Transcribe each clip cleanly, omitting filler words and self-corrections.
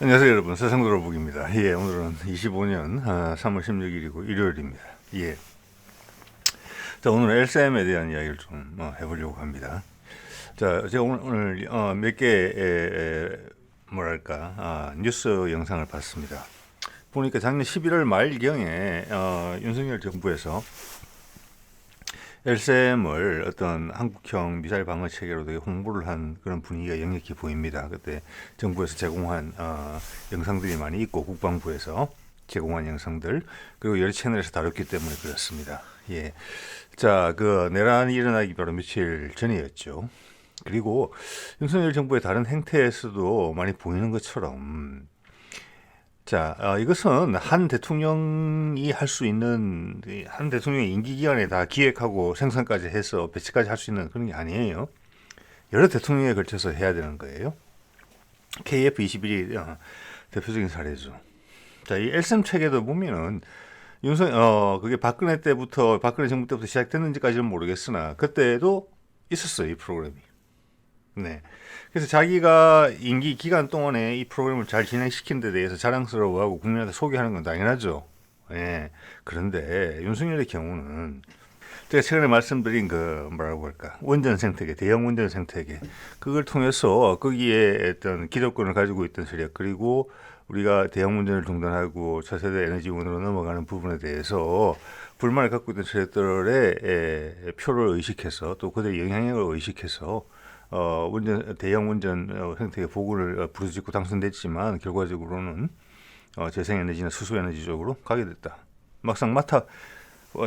안녕하세요 여러분, 세상돌아보기입니다. 예, 오늘은 25년 3월 16일이고 일요일입니다. 예, 자, 오늘은 LCM에 대한 이야기를 좀 해보려고 합니다. 자, 제가 오늘 몇 개의 뭐랄까 뉴스 영상을 봤습니다. 보니까 작년 11월 말경에 윤석열 정부에서 LCM을 어떤 한국형 미사일 방어 체계로 되게 홍보를 한 그런 분위기가 역력히 보입니다. 그때 정부에서 제공한 영상들이 많이 있고, 국방부에서 제공한 영상들, 그리고 여러 채널에서 다뤘기 때문에 그렇습니다. 예. 자, 그 내란이 일어나기 바로 며칠 전이었죠. 그리고 윤석열 정부의 다른 행태에서도 많이 보이는 것처럼, 자, 이것은 한 대통령이 할 수 있는, 한 대통령의 임기 기간에 다 기획하고 생산까지 해서 배치까지 할 수 있는 그런 게 아니에요. 여러 대통령에 걸쳐서 해야 되는 거예요. KF-21이 대표적인 사례죠. 자, 이 LCM 체계도 보면은 그게 박근혜 정부 때부터 시작됐는지까지는 모르겠으나 그때도 있었어요, 이 프로그램이. 네. 그래서 자기가 임기 기간 동안에 이 프로그램을 잘 진행시킨 데 대해서 자랑스러워하고 국민한테 소개하는 건 당연하죠. 예. 그런데 윤석열의 경우는 제가 최근에 말씀드린 그 뭐라고 할까, 원전 생태계, 대형 원전 생태계, 그걸 통해서 거기에 어떤 기득권을 가지고 있던 세력, 그리고 우리가 대형 원전을 중단하고 차세대 에너지원으로 넘어가는 부분에 대해서 불만을 갖고 있던 세력들의 표를 의식해서, 또 그들의 영향력을 의식해서 대형 원전 생태계 보고를 부르짖고 당선됐지만 결과적으로는 재생에너지나 수소에너지 쪽으로 가게 됐다. 막상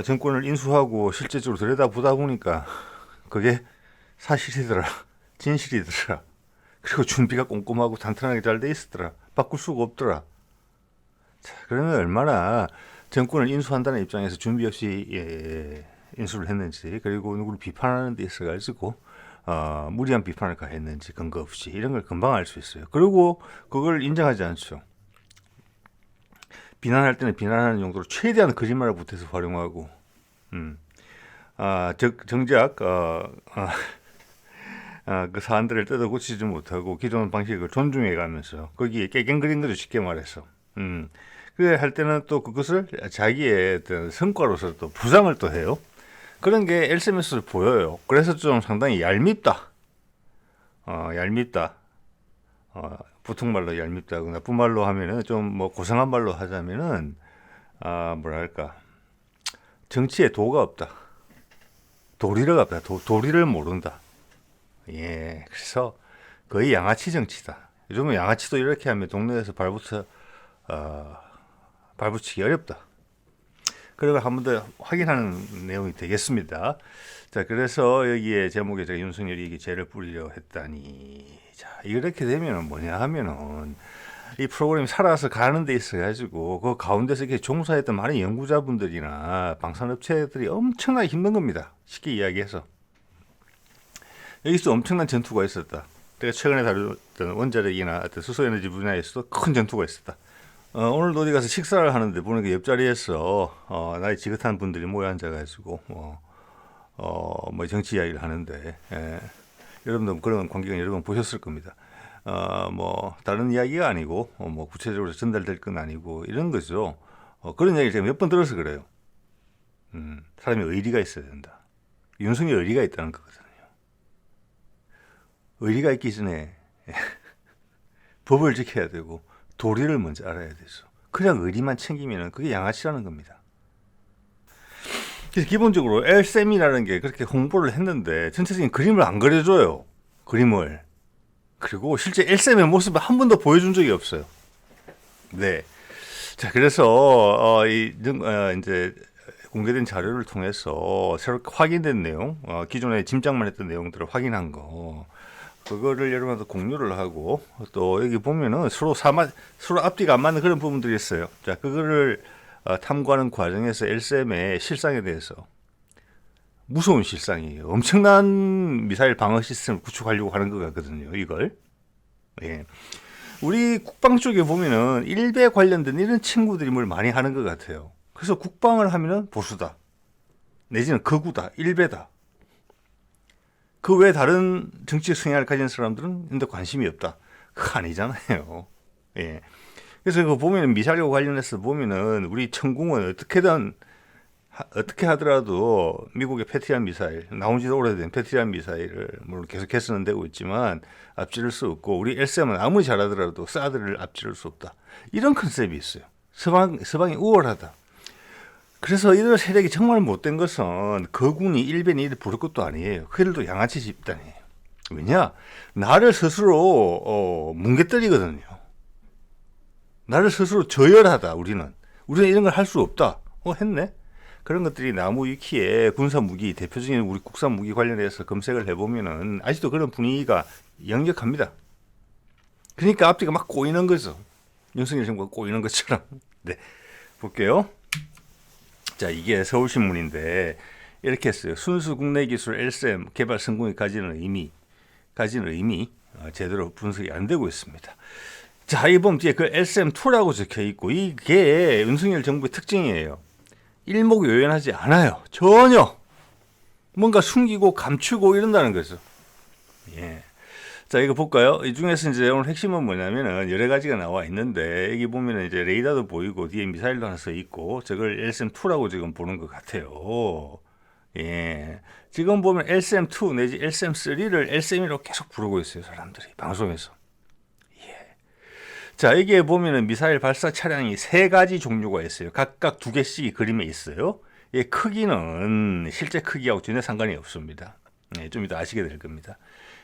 정권을 인수하고 실제적으로 들여다보다 보니까 그게 사실이더라, 진실이더라. 그리고 준비가 꼼꼼하고 탄탄하게 잘 돼 있었더라. 바꿀 수가 없더라. 자, 그러면 얼마나 정권을 인수한다는 입장에서 준비 없이 인수를 했는지, 그리고 누구를 비판하는 데 있어가지고 무리한 비판을 가했는지 근거 없이, 이런 걸 금방 알 수 있어요. 그리고 그걸 인정하지 않죠. 비난할 때는 비난하는 용도로 최대한 거짓말을 보태서 활용하고, 정작 그 사안들을 뜯어 고치지 못하고 기존 방식을 존중해가면서 거기에 깨갱거린 거죠, 쉽게 말해서. 그래 할 때는 또 그것을 자기의 어떤 성과로서 또 부상을 또 해요. 그런 게 LCM에서 보여요. 그래서 좀 상당히 얄밉다. 얄밉다. 보통 말로 얄밉다고, 나쁜 말로 하면은 좀 뭐 고상한 말로 하자면은 뭐랄까, 정치에 도가 없다. 도리가 없다. 도리를 모른다. 예, 그래서 거의 양아치 정치다. 요즘은 양아치도 이렇게 하면 동네에서 발붙이기 어렵다. 그리고 한 번 더 확인하는 내용이 되겠습니다. 자, 그래서 여기에 제목에 제가 윤석열이 이게 죄를 뿌리려 했다니. 자, 이렇게 되면은 뭐냐 하면은 이 프로그램이 살아서 가는 데 있어가지고 그 가운데서 이렇게 종사했던 많은 연구자분들이나 방산업체들이 엄청나게 힘든 겁니다. 쉽게 이야기해서. 여기서 엄청난 전투가 있었다. 제가 최근에 다뤘던 원자력이나 어떤 수소에너지 분야에서도 큰 전투가 있었다. 오늘도 어디 가서 식사를 하는데 보니까 옆자리에서 나이 지긋한 분들이 모여 앉아가지고 뭐 정치 이야기를 하는데, 여러분도 그런 광경을 여러 번 보셨을 겁니다. 뭐 다른 이야기가 아니고 뭐 구체적으로 전달될 건 아니고 이런 거죠. 그런 이야기를 제가 몇 번 들어서 그래요. 사람이 의리가 있어야 된다. 윤석열 의리가 있다는 거거든요. 의리가 있기 전에 법을 지켜야 되고 도리를 먼저 알아야 되죠. 그냥 의리만 챙기면 그게 양아치라는 겁니다. 그래서 기본적으로 LCM이라는 게 그렇게 홍보를 했는데 전체적인 그림을 안 그려줘요. 그림을. 그리고 실제 LCM의 모습을 한 번도 보여준 적이 없어요. 네. 자, 그래서 이제 공개된 자료를 통해서 새롭게 확인된 내용, 기존에 짐작만 했던 내용들을 확인한 거, 그거를 여러분한테 공유를 하고, 또 여기 보면은 서로 앞뒤가 안 맞는 그런 부분들이 있어요. 자, 그거를 탐구하는 과정에서 LCM의 실상에 대해서, 무서운 실상이에요. 엄청난 미사일 방어 시스템을 구축하려고 하는 것 같거든요, 이걸. 예. 우리 국방 쪽에 보면은 일베 관련된 이런 친구들이 뭘 많이 하는 것 같아요. 그래서 국방을 하면은 보수다, 내지는 극우다, 일베다. 그 외에 다른 정치적 성향을 가진 사람들은 근데 관심이 없다. 그거 아니잖아요. 예. 그래서 그 보면은 미사일과 관련해서 보면은 우리 천궁은 어떻게 하더라도 미국의 패트리엇 미사일, 나온 지도 오래된 패트리엇 미사일을 물론 계속 개선은 되고 있지만 앞지를 수 없고, 우리 LCM은 아무리 잘하더라도 사드를 앞지를 수 없다. 이런 컨셉이 있어요. 서방이 우월하다. 그래서 이들 세력이 정말 못된 것은 거군이 일변이 이를 부를 것도 아니에요. 그들도 양아치 집단이에요. 왜냐? 나를 스스로 뭉개뜨리거든요. 나를 스스로 저열하다. 우리는 이런 걸 할 수 없다. 했네? 그런 것들이 나무 위키에 군사 무기, 대표적인 우리 국산 무기 관련해서 검색을 해보면은 아직도 그런 분위기가 역력합니다. 그러니까 앞뒤가 막 꼬이는 거죠. 윤석열 정부가 꼬이는 것처럼. 네, 볼게요. 자, 이게 서울신문인데 이렇게 했어요. 순수 국내 기술 LSM 개발 성공이 가지는 의미 제대로 분석이 안 되고 있습니다. 자, 이번 뒤에 그 LSM2라고 적혀 있고, 이게 윤석열 정부의 특징이에요. 일목요연하지 않아요. 전혀. 뭔가 숨기고 감추고 이런다는 거죠. 예. 자, 이거 볼까요? 이 중에서 이제 오늘 핵심은 뭐냐면은 여러 가지가 나와 있는데, 여기 보면은 이제 레이더도 보이고 뒤에 미사일도 하나 써 있고, 저걸 LSM2라고 지금 보는 것 같아요. 예. 지금 보면 LSM2 내지 LSM3를 LSM이라고 계속 부르고 있어요, 사람들이 방송에서. 자, 여기에 보면은 미사일 발사 차량이 3가지 종류가 있어요. 각각 2개씩 그림에 있어요. 이 크기는 실제 크기하고 전혀 상관이 없습니다. 네, 좀 이따 아시게 될 겁니다.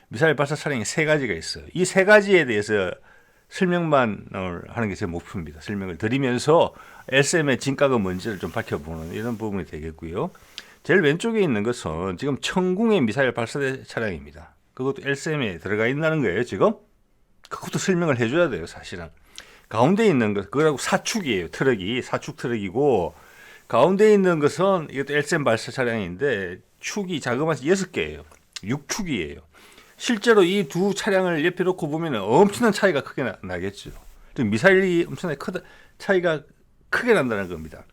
미사일 발사 차량이 3가지가 있어요. 이 3가지에 대해서 설명만 하는 게 제 목표입니다. 설명을 드리면서 LSM의 진가가 뭔지를 좀 밝혀보는 이런 부분이 되겠고요. 제일 왼쪽에 있는 것은 지금 천궁의 미사일 발사 차량입니다. 그것도 LSM에 들어가 있다는 거예요, 지금. 그것도 설명을 해줘야 돼요, 사실은. 가운데 있는 것, 그거라고 사축이에요. 트럭이 사축 트럭이고, 가운데 있는 것은 이것도 LSM 발사 차량인데 축이 자그마치 6개예요. 6축이에요. 실제로 이 두 차량을 옆에 놓고 보면 엄청난 차이가 크게 나겠죠. 미사일이 엄청나게 차이가 크게 난다는 겁니다.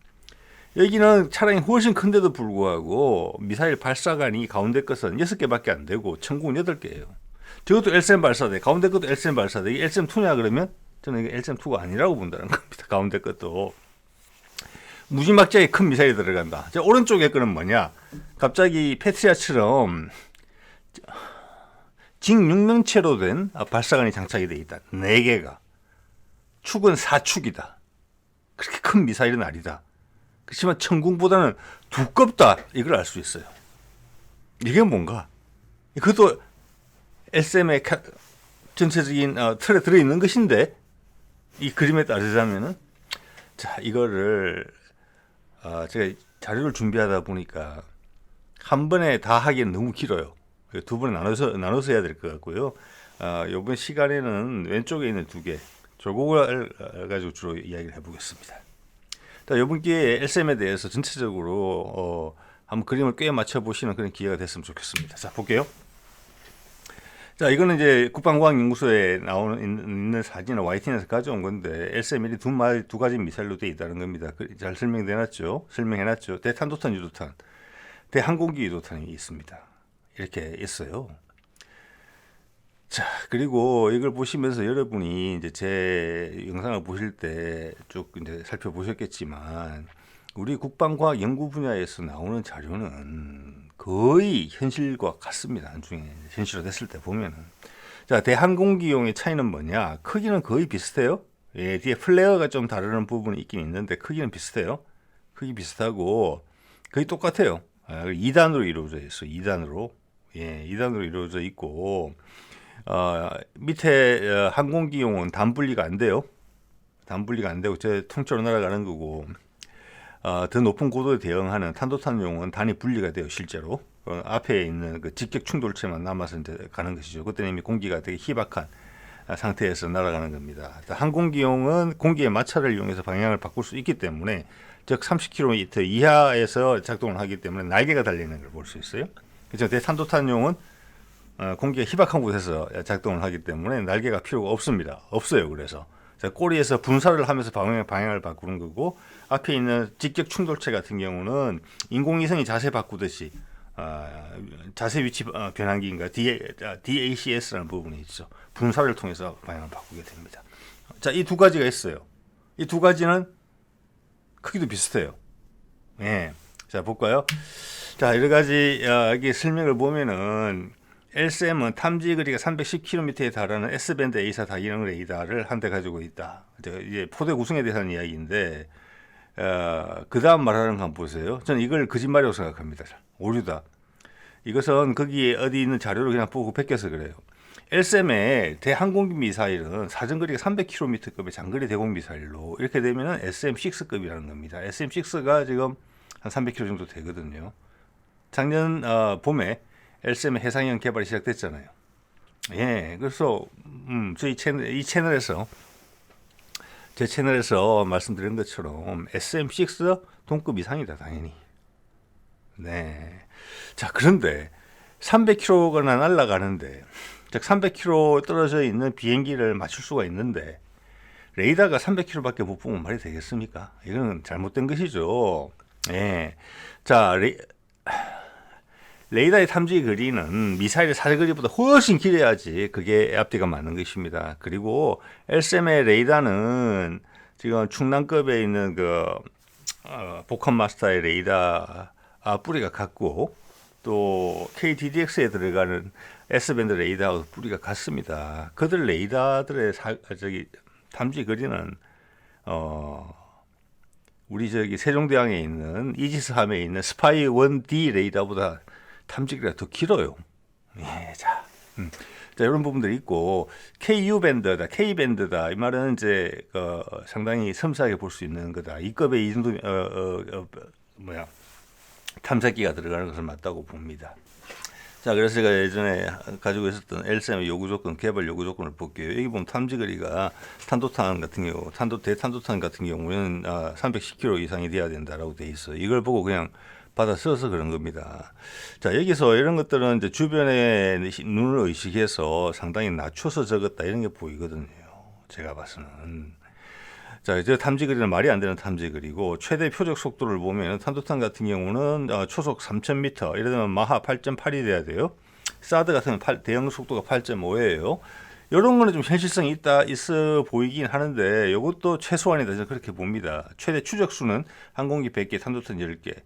여기는 차량이 훨씬 큰데도 불구하고 미사일 발사관이 가운데 것은 6개밖에 안 되고 천궁은 8개예요. 저것도 LSM 발사대, 가운데 것도 LSM 발사대. 이게 LSM2냐 그러면 저는 이게 LSM2가 아니라고 본다는 겁니다. 가운데 것도. 무지막지하게 큰 미사일이 들어간다. 자, 오른쪽에 거는 뭐냐? 갑자기 패트리아처럼 직육면체로 된 발사관이 장착이 되어 있다. 4개가. 축은 4축이다. 그렇게 큰 미사일은 아니다. 그렇지만 천궁보다는 두껍다. 이걸 알 수 있어요. 이게 뭔가? 그것도 SM의 전체적인 틀에 들어있는 것인데, 이 그림에 따르자면은, 자, 이거를 제가 자료를 준비하다 보니까 한 번에 다 하기엔 너무 길어요. 2번에 나눠서 해야 될 것 같고요. 이번 시간에는 왼쪽에 있는 2개, 저걸 가지고 주로 이야기를 해보겠습니다. 자, 이번 기회에 LSM에 대해서 전체적으로 한번 그림을 꽤 맞춰보시는 그런 기회가 됐으면 좋겠습니다. 자, 볼게요. 자, 이거는 이제 국방과학연구소에 있는 사진을 YTN에서 가져온 건데, LSM이 두 가지 미사일로 되어 있다는 겁니다. 잘 설명해놨죠. 대탄도탄 유도탄, 대항공기 유도탄이 있습니다. 이렇게 있어요. 자, 그리고 이걸 보시면서 여러분이 이제 제 영상을 보실 때 쭉 이제 살펴보셨겠지만, 우리 국방과학 연구 분야에서 나오는 자료는 거의 현실과 같습니다. 나중에 현실화됐을 때 보면은. 자, 대항공기용의 차이는 뭐냐? 크기는 거의 비슷해요. 예, 뒤에 플레어가 좀 다르는 부분이 있긴 있는데 크기는 비슷해요. 크기 비슷하고 거의 똑같아요. 2단으로 이루어져 있어. 2단으로. 예, 2단으로 이루어져 있고, 밑에 항공기용은 단 분리가 안 돼요. 단 분리가 안 되고 저 통째로 날아가는 거고, 더 높은 고도에 대응하는 탄도탄용은 단이 분리가 돼요, 실제로. 앞에 있는 그 직격 충돌체만 남아서 이제 가는 것이죠. 그때는 이미 공기가 되게 희박한 상태에서 날아가는 겁니다. 항공기용은 공기의 마찰을 이용해서 방향을 바꿀 수 있기 때문에, 즉 30km 이하에서 작동을 하기 때문에 날개가 달리는 걸 볼 수 있어요. 그렇죠. 대탄도탄용은 공기가 희박한 곳에서 작동을 하기 때문에 날개가 필요가 없습니다. 없어요. 그래서 꼬리에서 분사를 하면서 방향을 바꾸는 거고, 앞에 있는 직격 충돌체 같은 경우는 인공위성이 자세 바꾸듯이 자세 위치 변환기인가 DACS라는 부분이 있죠. 분사를 통해서 방향을 바꾸게 됩니다. 자, 이 두 가지가 있어요. 이 두 가지는 크기도 비슷해요. 예. 자, 볼까요? 자, 여러 가지 여기 설명을 보면은 LCM은 탐지 거리가 310km에 달하는 S밴드 A사 다기능 레이더를 한 대 가지고 있다. 이제 포대 구성에 대한 이야기인데 그 다음 말하는 거 한번 보세요. 저는 이걸 거짓말이라고 생각합니다. 오류다. 이것은 거기에 어디 있는 자료를 그냥 보고 베껴서 그래요. LCM의 대항공기 미사일은 사정거리가 300km급의 장거리 대공 미사일로 이렇게 되면은 SM6급이라는 겁니다. SM6가 지금 한 300km 정도 되거든요. 작년 봄에 LCM의 해상형 개발이 시작됐잖아요. 예, 그래서 저희 이 채널에서 제 채널에서 말씀드린 것처럼 SM6 동급 이상이다 당연히. 네. 자, 그런데 300km가 날아가는데, 즉 300km 떨어져 있는 비행기를 맞출 수가 있는데 레이더가 300km밖에 못 보면 말이 되겠습니까? 이거는 잘못된 것이죠. 예. 자, 레이더의 탐지 거리는 미사일의 사정거리보다 훨씬 길어야지 그게 앞뒤가 맞는 것입니다. 그리고 LCM의 레이더는 지금 충남급에 있는 그 복합 마스터의 레이더 뿌리가 같고 또 KDDX에 들어가는 S밴드 레이더하고 뿌리가 같습니다. 그들 레이더들의 탐지 거리는 우리 저기 세종대왕에 있는 이지스함에 있는 스파이 1D 레이더보다 탐지기가 더 길어요. 예, 자, 이런 부분들이 있고 KU 밴드다, K 밴드다 이 말은 이제 상당히 섬세하게 볼 수 있는 거다. 이 급의 이 정도 탐색기가 들어가는 것은 맞다고 봅니다. 자, 그래서 제가 예전에 가지고 있었던 LCM의 요구 조건, 개발 요구 조건을 볼게요. 여기 보면 탐지 거리가 탄도탄 같은 경우, 대탄도탄 같은 경우는 310km 이상이 돼야 된다라고 돼 있어요. 이걸 보고 그냥 받아 써서 그런 겁니다. 자, 여기서 이런 것들은 이제 주변에 눈을 의식해서 상당히 낮춰서 적었다 이런 게 보이거든요. 제가 봐서는. 자, 이제 탐지 거리는 말이 안 되는 탐지 거리고 최대 표적 속도를 보면 탄도탄 같은 경우는 초속 3,000m, 이러면 마하 8.8이 돼야 돼요. 사드 같은 경우는 대형 속도가 8.5예요. 이런 거는 좀 현실성이 있어 보이긴 하는데 이것도 최소한이다 저는 그렇게 봅니다. 최대 추적수는 항공기 100개, 탄도탄 10개,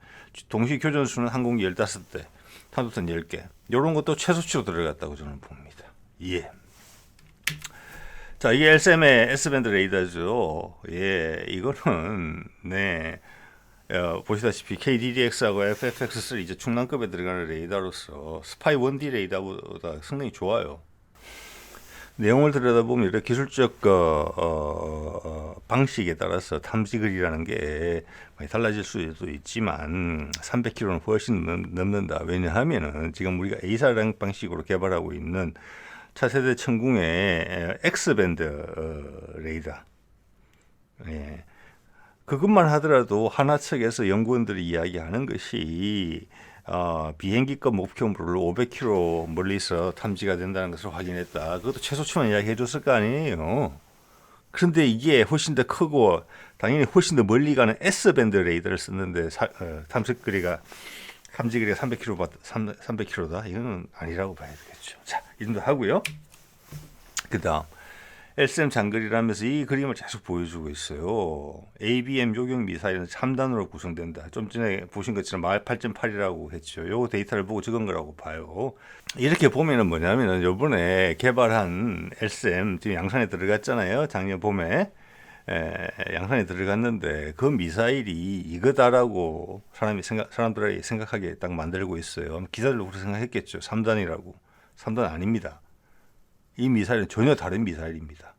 동시 교전수는 항공기 15대, 탄도탄 10개. 이런 것도 최소치로 들어갔다고 저는 봅니다. 예. 자, 이게 LCM의 S밴드 레이더죠. 예, 이거는 네. 보시다시피 KDDX하고 FFX3 이제 중량급에 들어가는 레이더로서 스파이 1D 레이더보다 성능이 좋아요. 내용을 들여다보면 이렇게 기술적 방식에 따라서 탐지거리라는 게 많이 달라질 수도 있지만 300km는 훨씬 넘는다. 왜냐하면은 지금 우리가 A사랑 방식으로 개발하고 있는 차세대 천궁의 X밴드 레이더. 예. 그것만 하더라도 하나 측에서 연구원들이 이야기하는 것이 비행기급 목표물을 500km 멀리서 탐지가 된다는 것을 확인했다. 그것도 최소치만 이야기해 줬을 거 아니에요. 그런데 이게 훨씬 더 크고 당연히 훨씬 더 멀리 가는 S밴드 레이더를 썼는데 탐지거리가 300km다. 이거는 아니라고 봐야 되겠죠. 자, 이 정도 하고요. 그 다음 LCM 장거리라면서 이 그림을 계속 보여주고 있어요. ABM 요격 미사일은 3단으로 구성된다. 좀 전에 보신 것처럼 말 8.8이라고 했죠. 요 데이터를 보고 적은 거라고 봐요. 이렇게 보면은 뭐냐면은 요번에 개발한 LCM 지금 양산에 들어갔잖아요. 작년 봄에 양산에 들어갔는데 그 미사일이 이거다라고 사람들이 생각하게 딱 만들고 있어요. 기자들도 그렇게 생각했겠죠. 3단이라고. 3단 아닙니다. 이 미사일은 전혀 다른 미사일입니다.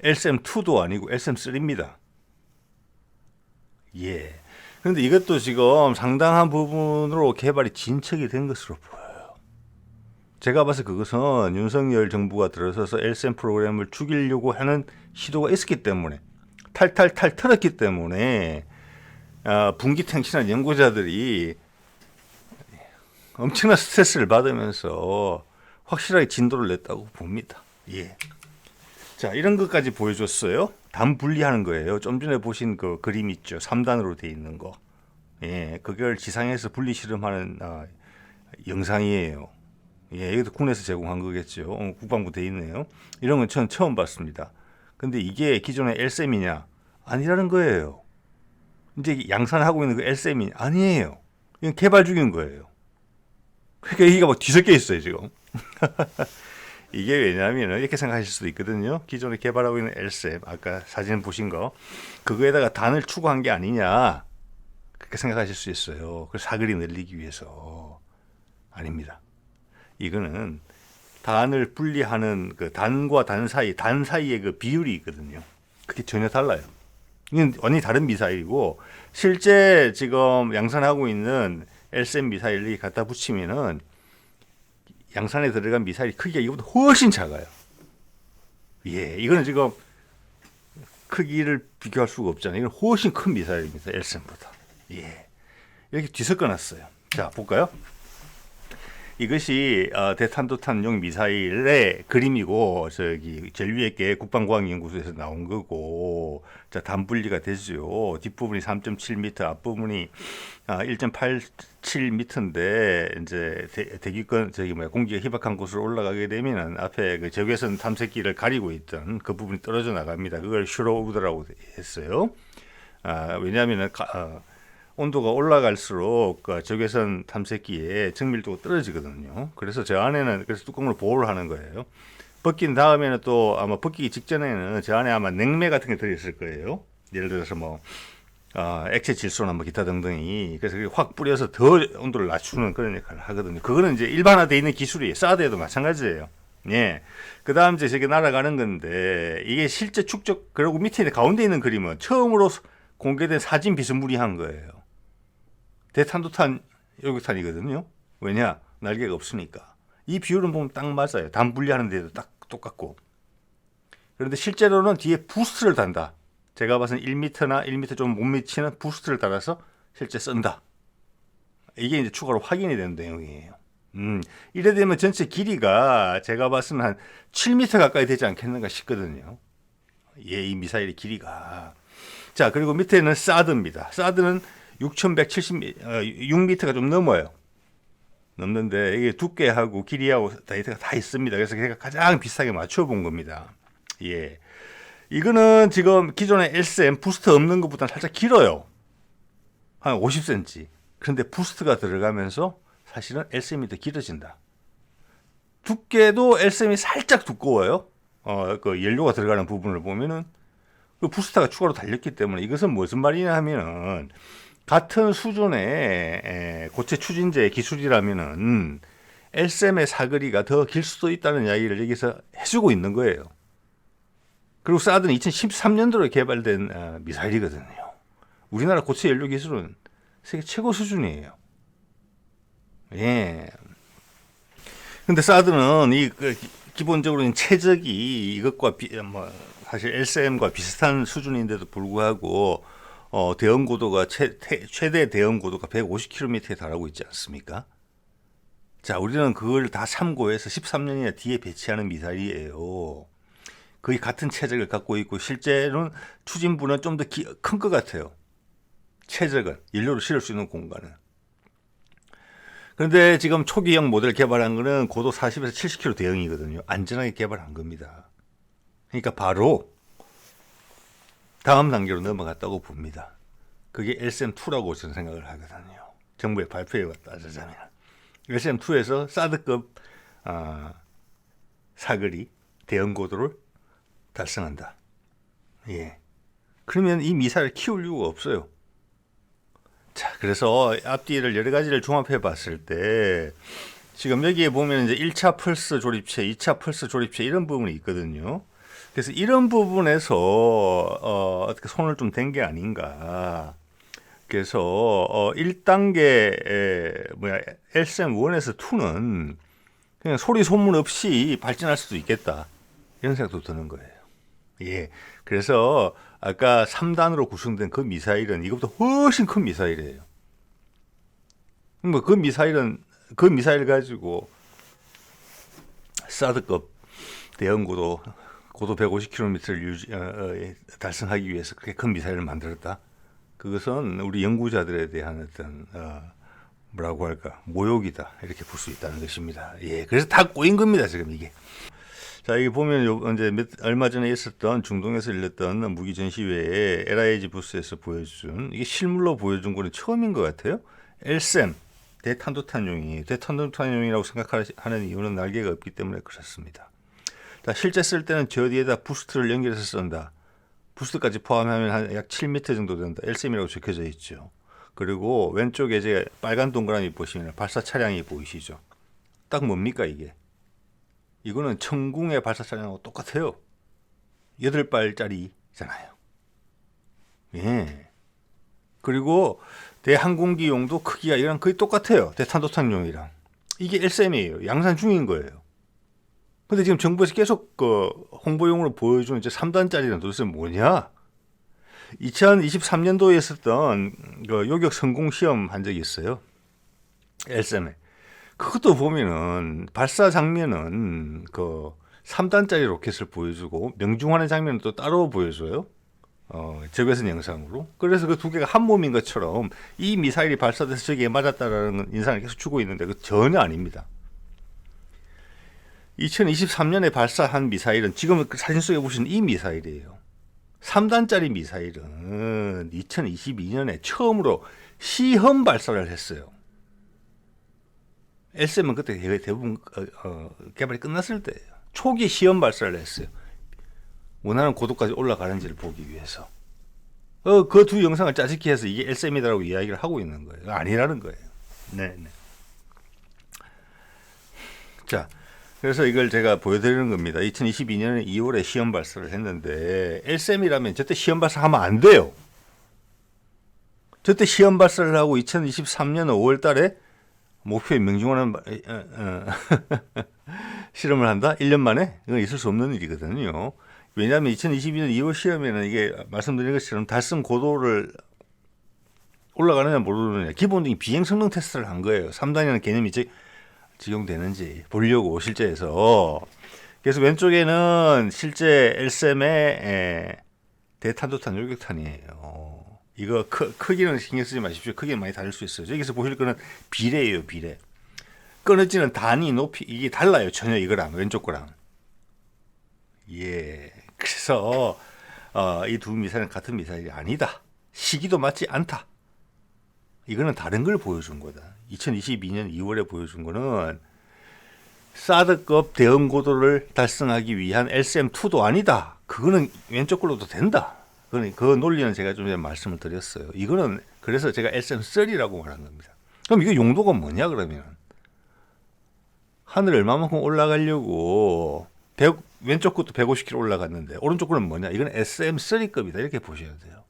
LCM2도 아니고 LCM3입니다. 예. 그런데 이것도 지금 상당한 부분으로 개발이 진척이 된 것으로 보여요. 제가 봐서 그것은 윤석열 정부가 들어서서 LCM 프로그램을 죽이려고 하는 시도가 있었기 때문에 탈탈탈 털었기 때문에 분기탱신한 연구자들이 엄청난 스트레스를 받으면서 확실하게 진도를 냈다고 봅니다. 예. 자, 이런 것까지 보여줬어요. 단 분리하는 거예요. 좀 전에 보신 그 그림 있죠. 3단으로 돼 있는 거. 예, 그걸 지상에서 분리 실험하는 영상이에요. 예, 이것도 국내에서 제공한 거겠죠. 국방부 돼 있네요. 이런 건 저는 처음 봤습니다. 근데 이게 기존의 LSM이냐? 아니라는 거예요. 이제 양산하고 있는 그 LSM이 아니에요. 이건 개발 중인 거예요. 그러니까 이게 막 뒤섞여 있어요, 지금. 이게 왜냐하면 이렇게 생각하실 수도 있거든요. 기존에 개발하고 있는 LSM, 아까 사진 보신 거, 그거에다가 단을 추가한 게 아니냐, 그렇게 생각하실 수 있어요. 그 사거리 늘리기 위해서. 아닙니다. 이거는 단을 분리하는 그 단과 단 사이의 그 비율이 있거든요. 그게 전혀 달라요. 이건 완전히 다른 미사일이고, 실제 지금 양산하고 있는 LSM 미사일이 갖다 붙이면은 양산에 들어간 미사일 크기가 이거보다 훨씬 작아요. 예, 이거는 지금 크기를 비교할 수가 없잖아요. 이건 훨씬 큰 미사일입니다. LSM보다. 예, 이렇게 뒤섞어 놨어요. 자, 볼까요? 이것이 대탄도탄용 미사일의 그림이고, 저기 제일 위에 게 국방과학연구소에서 나온 거고, 자, 단 분리가 되죠. 뒷부분이 3.7m, 앞부분이 1.87m인데 이제 대기권 공기가 희박한 곳으로 올라가게 되면은 앞에 그 적외선 탐색기를 가리고 있던 그 부분이 떨어져 나갑니다. 그걸 슈로우드라고 했어요. 왜냐하면은 온도가 올라갈수록 그 적외선 탐색기의 정밀도가 떨어지거든요. 그래서 저 안에는 그래서 뚜껑으로 보호를 하는 거예요. 벗긴 다음에는 또 아마 벗기기 직전에는 저 안에 아마 냉매 같은 게 들어있을 거예요. 예를 들어서 뭐 액체 질소나 뭐 기타 등등이. 그래서 확 뿌려서 더 온도를 낮추는 그런 역할을 하거든요. 그거는 이제 일반화되어 있는 기술이에요. 사드에도 마찬가지예요. 예. 그 다음 이제 저게 날아가는 건데 이게 실제 축적, 그리고 밑에 가운데 있는 그림은 처음으로 공개된 사진 비스무리한 거예요. 대탄도탄 요격탄이거든요. 왜냐? 날개가 없으니까. 이 비율은 보면 딱 맞아요. 단 분리하는 데도 딱 똑같고. 그런데 실제로는 뒤에 부스트를 단다. 제가 봐서는 1m나 1m 좀 못 미치는 부스트를 달아서 실제 쓴다. 이게 이제 추가로 확인이 되는 내용이에요. 이래 되면 전체 길이가 제가 봐서는 한 7m 가까이 되지 않겠는가 싶거든요. 예, 이 미사일의 길이가. 자, 그리고 밑에는 사드입니다. 사드는 6,170, 6m가 좀 넘어요. 넘는데 이게 두께하고 길이하고 데이터가 다 있습니다. 그래서 제가 가장 비슷하게 맞춰본 겁니다. 예, 이거는 지금 기존의 LSM 부스트 없는 것보다는 살짝 길어요. 한 50cm. 그런데 부스트가 들어가면서 사실은 LSM이 더 길어진다. 두께도 LSM이 살짝 두꺼워요. 그 연료가 들어가는 부분을 보면은 그 부스터가 추가로 달렸기 때문에 이것은 무슨 말이냐 하면은 같은 수준의 고체 추진제 기술이라면은 LSM의 사거리가 더 길 수도 있다는 이야기를 여기서 해주고 있는 거예요. 그리고 사드는 2013년도에 개발된 미사일이거든요. 우리나라 고체 연료 기술은 세계 최고 수준이에요. 예. 근데 사드는 기본적으로 최적이 이것과 사실 LSM과 비슷한 수준인데도 불구하고 대응 고도가 최대 대응 고도가 150km에 달하고 있지 않습니까? 자, 우리는 그걸 다 참고해서 13년이나 뒤에 배치하는 미사일이에요. 거의 같은 최적을 갖고 있고 실제로는 추진부는 좀 더 큰 것 같아요. 최적은 연료를 실을 수 있는 공간은. 그런데 지금 초기형 모델 개발한 거는 고도 40에서 70km 대응이거든요. 안전하게 개발한 겁니다. 그러니까 바로 다음 단계로 넘어갔다고 봅니다. 그게 LSM-2라고 저는 생각을 하거든요. 정부의 발표에 따르자면 LSM-2에서 사드급 사거리 대응 고도를 달성한다. 예. 그러면 이 미사일을 키울 이유가 없어요. 자, 그래서 앞뒤를 여러 가지를 종합해 봤을 때 지금 여기에 보면 이제 1차 펄스 조립체, 2차 펄스 조립체 이런 부분이 있거든요. 그래서 이런 부분에서 어떻게 손을 좀 댄 게 아닌가. 그래서 1단계 LSM-1에서 2는 그냥 소리 소문 없이 발전할 수도 있겠다. 이런 생각도 드는 거예요. 예. 그래서 아까 3단으로 구성된 그 미사일은 이것보다 훨씬 큰 미사일이에요. 뭐 그 미사일 가지고 사드급 대응 고도 150km를 달성하기 위해서 그렇게 큰 미사일을 만들었다. 그것은 우리 연구자들에 대한 어떤 뭐라고 할까 모욕이다 이렇게 볼 수 있다는 것입니다. 예, 그래서 다 꼬인 겁니다 지금 이게. 자, 이게 보면 이제 얼마 전에 있었던 중동에서 열렸던 무기 전시회에 LIG 부스에서 보여준 이게 실물로 보여준 거는 처음인 것 같아요. LSAM 대탄도탄용이라고 생각하는 이유는 날개가 없기 때문에 그렇습니다. 자, 실제 쓸 때는 저 뒤에다 부스트를 연결해서 쏜다. 부스트까지 포함하면 약 7m 정도 된다. LSAM이라고 적혀져 있죠. 그리고 왼쪽에 이제 빨간 동그라미 보시면 발사 차량이 보이시죠. 딱 뭡니까 이게? 이거는 천궁의 발사 차량하고 똑같아요. 8발짜리잖아요. 예. 그리고 대항공기용도 크기가 이랑 거의 똑같아요. 대탄도탄용이랑. 이게 LSAM이에요. 양산 중인 거예요. 근데 지금 정부에서 계속 그 홍보용으로 보여주는 이제 3단짜리는 도대체 뭐냐? 2023년도에 있었던 그 요격 성공 시험 한 적이 있어요. LSAM에. 그것도 보면은 발사 장면은 그 3단짜리 로켓을 보여주고 명중하는 장면은 또 따로 보여줘요. 적외선 영상으로. 그래서 그 두 개가 한 몸인 것처럼 이 미사일이 발사돼서 저기에 맞았다라는 인상을 계속 주고 있는데 그 전혀 아닙니다. 2023년에 발사한 미사일은 지금 사진 속에 보시는 이 미사일이에요. 3단짜리 미사일은 2022년에 처음으로 시험 발사를 했어요. LSAM은 그때 대부분 개발이 끝났을 때예요. 초기 시험 발사를 했어요. 원하는 고도까지 올라가는지를 보기 위해서. 그 두 영상을 짜집기 해서 이게 LSAM이라고 이야기를 하고 있는 거예요. 아니라는 거예요. 네. 자, 그래서 이걸 제가 보여드리는 겁니다. 2022년 2월에 시험 발사를 했는데 LSAM이라면 저때 시험 발사하면 안 돼요. 저때 시험 발사를 하고 2023년 5월 달에 목표에 명중하는 실험을 한다? 1년 만에? 이건 있을 수 없는 일이거든요. 왜냐하면 2022년 2월 시험에는 이게 말씀드린 것처럼 달성 고도를 올라가느냐 모르느냐 기본적인 비행 성능 테스트를 한 거예요. 3단이라는 개념이 적용되는지 보려고 실제에서. 그래서 왼쪽에는 실제 LSAM의 대탄도탄 요격탄이에요. 이거 크기는 신경 쓰지 마십시오. 크기는 많이 다를 수 있어요. 여기서 보실 거는 비례예요, 비례. 끊어지는 단위, 높이 이게 달라요. 전혀 이거랑 왼쪽 거랑. 예. 그래서 이 두 미사일은 같은 미사일이 아니다. 시기도 맞지 않다. 이거는 다른 걸 보여준 거다. 2022년 2월에 보여준 거는 사드급 대응 고도를 달성하기 위한 LSAM-2도 아니다. 그거는 왼쪽 걸로도 된다. 그 논리는 제가 좀 전에 말씀을 드렸어요. 이거는 그래서 제가 LSAM-3라고 말한 겁니다. 그럼 이거 용도가 뭐냐 그러면 하늘 얼마만큼 올라가려고 왼쪽 것도 150km 올라갔는데 오른쪽 거는 뭐냐? 이건 SM-3급이다 이렇게 보셔야 돼요.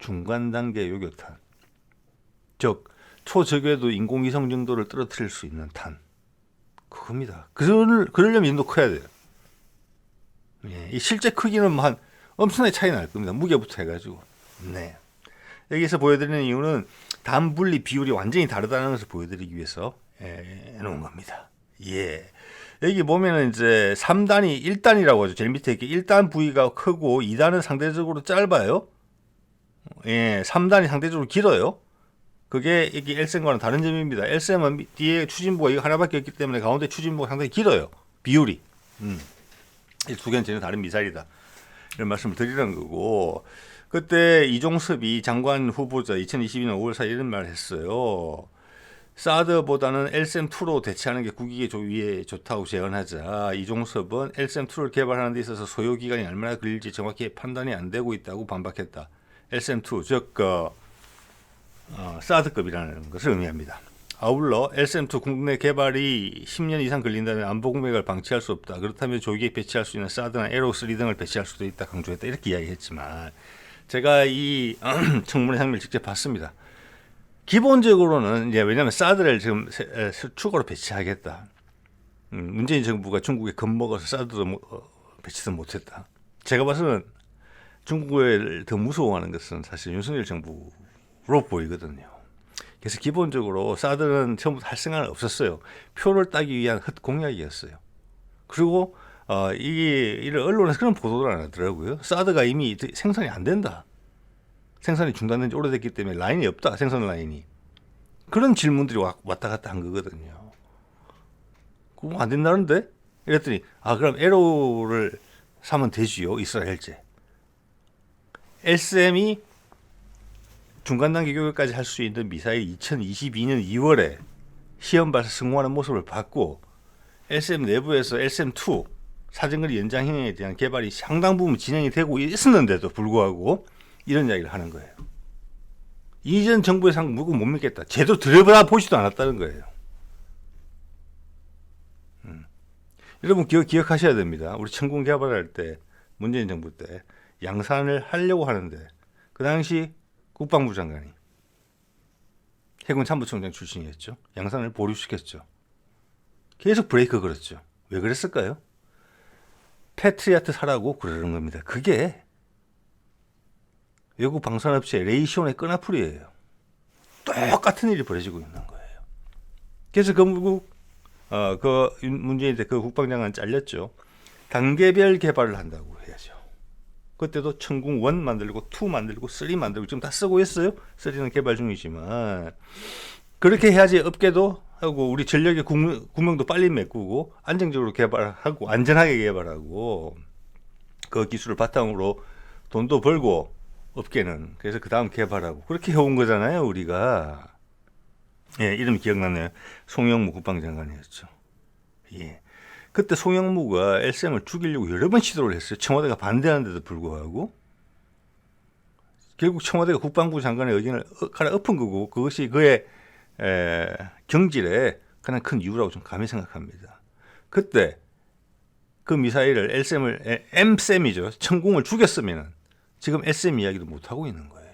중간 단계 요격탄, 즉 초적외도 인공위성 정도를 떨어뜨릴 수 있는 탄, 그겁니다. 그러려면 인도 커야 돼요. 예, 이 실제 크기는 한 엄청나게 차이 날 겁니다. 무게부터 해가지고. 네. 여기서 보여드리는 이유는 단 분리 비율이 완전히 다르다는 것을 보여드리기 위해서 해놓은 겁니다. 예. 여기 보면은 이제 3단이 1단이라고 하죠. 제일 밑에 이렇게 1단 부위가 크고 2단은 상대적으로 짧아요. 예. 3단이 상대적으로 길어요. 그게 이게 LSAM과는 다른 점입니다. LSAM은 뒤에 추진부가 이거 하나밖에 없기 때문에 가운데 추진부가 상당히 길어요. 비율이. 이 두 개는 전혀 다른 미사일이다. 이런 말씀을 드리는 거고, 그때 이종섭이 장관 후보자 2022년 5월 4일 이런 말을 했어요. 사드보다는 LSAM-2로 대체하는 게 국익에 위에 좋다고 제안하자 이종섭은 LSAM-2를 개발하는 데 있어서 소요 기간이 얼마나 걸릴지 정확히 판단이 안 되고 있다고 반박했다. LSAM-2, 즉 사드급이라는 것을 의미합니다. 아울러 LSAM-2 국내 개발이 10년 이상 걸린다면 안보 공백을 방치할 수 없다. 그렇다면 조기에 배치할 수 있는 사드나 에로3 등을 배치할 수도 있다 강조했다. 이렇게 이야기했지만 제가 이 청문회 장면을 직접 봤습니다. 기본적으로는 이제 왜냐하면 사드를 지금 추가로 배치하겠다. 문재인 정부가 중국에 겁먹어서 사드도 배치도 못했다. 제가 봐서는 중국을 더 무서워하는 것은 사실 윤석열 정부로 보이거든요. 그래서 기본적으로 사드는 처음부터 할 생각은 없었어요. 표를 따기 위한 헛 공약이었어요. 그리고 이를 언론에서 그런 보도를 안 하더라고요. 사드가 이미 생산이 안 된다. 생산이 중단된 지 오래됐기 때문에 라인이 없다. 생산 라인이. 그런 질문들이 왔다 갔다 한 거거든요. 그거 안 된다는데? 이랬더니 그럼 에로를 사면 되지요. 이스라엘제. LSM이 중간 단계 교육까지 할 수 있는 미사일 2022년 2월에 시험 발사 성공하는 모습을 봤고 LSM 내부에서 LSM2 사정거리 연장형에 대한 개발이 상당 부분 진행이 되고 있었는데도 불구하고 이런 이야기를 하는 거예요. 이전 정부의 상무 못 믿겠다. 제대로 들여다보지도 않았다는 거예요. 여러분 기억하셔야 됩니다. 우리 천궁 개발할 때 문재인 정부 때 양산을 하려고 하는데 그 당시 국방부 장관이 해군 참모총장 출신이었죠. 양산을 보류시켰죠. 계속 브레이크 걸었죠. 왜 그랬을까요? 패트리어트 사라고 그러는 겁니다. 그게 외국 방산업체 레이시온의 끈앞풀이에요. 똑같은 일이 벌어지고 있는 거예요. 그래서 그 문재인 때 그 국방장관 잘렸죠. 단계별 개발을 한다고 해야죠. 그때도 천궁 1 만들고 2 만들고 3 만들고 지금 다 쓰고 있어요. 3는 개발 중이지만 그렇게 해야지 업계도 하고 우리 전력의 구멍도 빨리 메꾸고 안정적으로 개발하고 안전하게 개발하고 그 기술을 바탕으로 돈도 벌고 업계는 그래서 그 다음 개발하고 그렇게 해온 거잖아요. 우리가. 예, 이름 기억나네요. 송영무 국방장관이었죠. 예. 그때 송영무가 LSM을 죽이려고 여러 번 시도를 했어요. 청와대가 반대하는데도 불구하고. 결국 청와대가 국방부 장관의 의견을 갈아엎은 거고 그것이 그의 경질에 가장 큰 이유라고 좀 감히 생각합니다. 그때 그 미사일을 MSM이죠. 천궁을 죽였으면 지금 SM 이야기도 못하고 있는 거예요.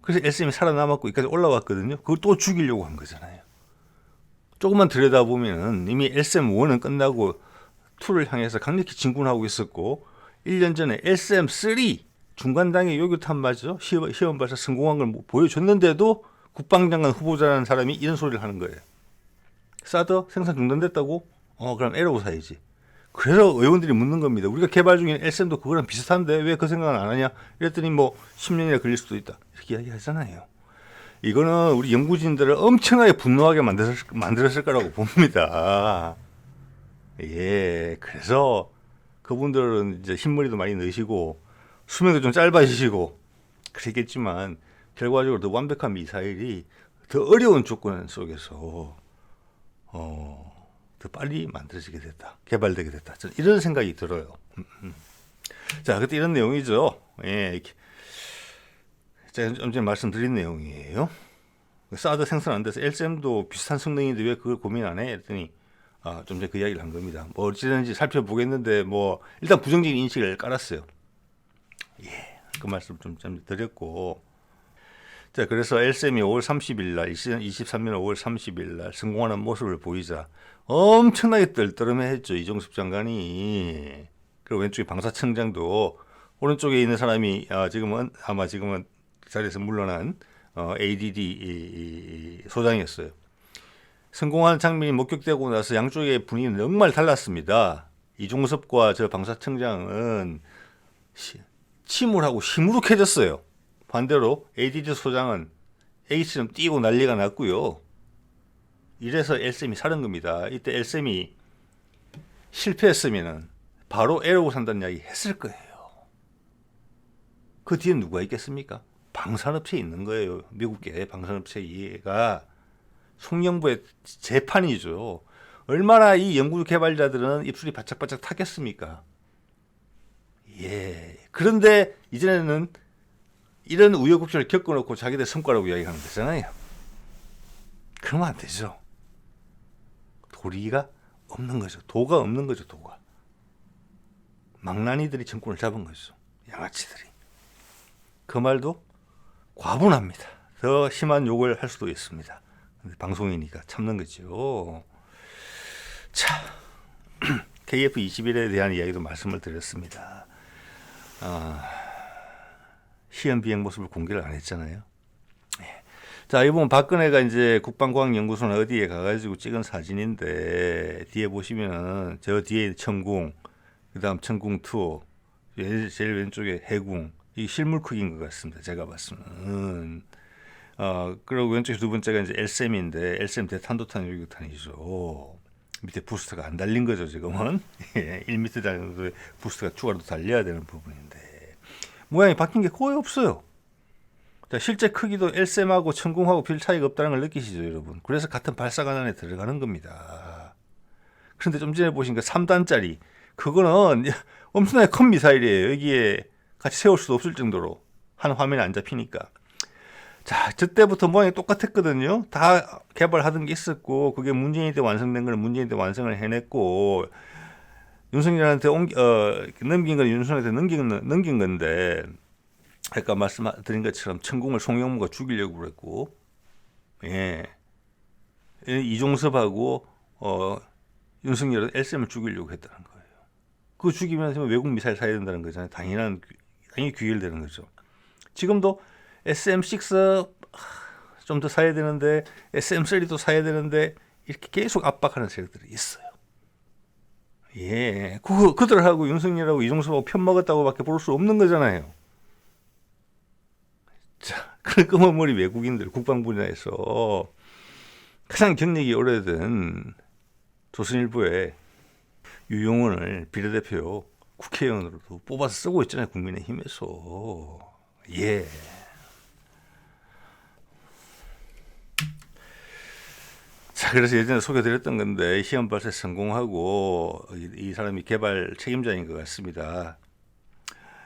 그래서 SM이 살아남았고 여기까지 올라왔거든요. 그걸 또 죽이려고 한 거잖아요. 조금만 들여다보면 이미 SM1은 끝나고 2를 향해서 강력히 진군하고 있었고 1년 전에 SM3 중간 단계 요격탄 맞죠? 시험 발사 성공한 걸 보여줬는데도 국방장관 후보자라는 사람이 이런 소리를 하는 거예요. 사드 생산 중단됐다고? 그럼 에러고 사야지. 그래서 의원들이 묻는 겁니다. 우리가 개발 중인 LSM도 그거랑 비슷한데 왜 그 생각은 안 하냐? 이랬더니 10년이나 걸릴 수도 있다. 이렇게 이야기하잖아요. 이거는 우리 연구진들을 엄청나게 분노하게 만들었을 거라고 봅니다. 예, 그래서 그분들은 이제 흰머리도 많이 넣으시고 수명도 좀 짧아지시고 그랬겠지만 결과적으로 더 완벽한 미사일이 더 어려운 조건 속에서 더 빨리 만들어지게 됐다. 개발되게 됐다. 저는 이런 생각이 들어요. 자, 그때 이런 내용이죠. 예, 제가 좀 전에 말씀드린 내용이에요. 사드 생산 안 돼서 LSM도 비슷한 성능인데 왜 그걸 고민 안 해? 했더니 좀 전에 그 이야기를 한 겁니다. 어찌됐는지 살펴보겠는데 일단 부정적인 인식을 깔았어요. 예, 그 말씀 좀 드렸고. 자, 그래서 LSM이 5월 30일 날 2023년 5월 30일 날 성공하는 모습을 보이자 엄청나게 떨떠름해했죠. 이종섭 장관이. 그리고 왼쪽에 방사청장도 오른쪽에 있는 사람이 지금은 자리에서 물러난 ADD 소장이었어요. 성공하는 장면이 목격되고 나서 양쪽의 분위기는 정말 달랐습니다. 이종섭과 저 방사청장은 침울하고 시무룩해졌어요. 반대로 ADD 소장은 A처럼 뛰고 난리가 났고요. 이래서 LSM이 사는 겁니다. 이때 LSM이 실패했으면 바로 에러고 산다는 이야기 했을 거예요. 그 뒤에 누가 있겠습니까? 방산업체에 있는 거예요. 미국계 방산업체가 송영부의 재판이죠. 얼마나 이 연구 개발자들은 입술이 바짝바짝 타겠습니까? 예. 그런데 이전에는 이런 우여곡절을 겪어놓고 자기들 성과라고 이야기하는 거잖아요. 그러면 안 되죠. 도리가 없는 거죠. 도가 없는 거죠. 도가. 망나니들이 정권을 잡은 거죠. 양아치들이. 그 말도 과분합니다. 더 심한 욕을 할 수도 있습니다. 근데 방송이니까 참는 거죠. 자, KF-21에 대한 이야기도 말씀을 드렸습니다. 시험 비행 모습을 공개를 안 했잖아요. 자, 이 부분 박근혜가 이제 국방과학연구소나 어디에 가가지고 찍은 사진인데 뒤에 보시면은 저 뒤에 천궁, 그다음 천궁2, 제일 왼쪽에 해궁, 이 실물 크기인 것 같습니다. 제가 봤으면. 그리고 왼쪽에 두 번째가 이제 LSM인데 LSM 대탄도탄 요격탄이죠. 밑에 부스트가 안 달린 거죠 지금은. 1m 정도의 부스트가 추가로 달려야 되는 부분인데 모양이 바뀐 게 거의 없어요. 자, 실제 크기도 LSM하고 천궁하고 별 차이가 없다는 걸 느끼시죠 여러분. 그래서 같은 발사관 안에 들어가는 겁니다. 그런데 좀 전에 보신 그 3단짜리 그거는 엄청나게 큰 미사일이에요. 여기에 같이 세울 수도 없을 정도로 한 화면에 안 잡히니까. 자, 저때부터 모양이 똑같았거든요. 다 개발하던 게 있었고 그게 문재인 때 완성된 걸 문재인 때 완성을 해냈고 윤석열한테 넘긴 건 윤석열한테 넘긴 건데 아까 말씀드린 것처럼 천궁을 송영무가 죽이려고 그랬고 예. 이종섭하고 윤석열은 LSM을 죽이려고 했다는 거예요. 그거 죽이면 외국 미사일 사야 된다는 거잖아요. 당연히 귀결되는 거죠. 지금도 SM6 좀 더 사야 되는데 SM3도 사야 되는데 이렇게 계속 압박하는 세력들이 있어요. 예, 그들하고 윤석열하고 이종섭하고 편먹었다고밖에 볼 수 없는 거잖아요. 자, 그 검은 머리 외국인들 국방부 내에서 가장 경력이 오래된 조선일보의 유용원을 비례대표 국회의원으로도 뽑아서 쓰고 있잖아요. 국민의힘에서. 예. 자, 그래서 예전에 소개드렸던 건데 시험 발사 성공하고 이 사람이 개발 책임자인 것 같습니다.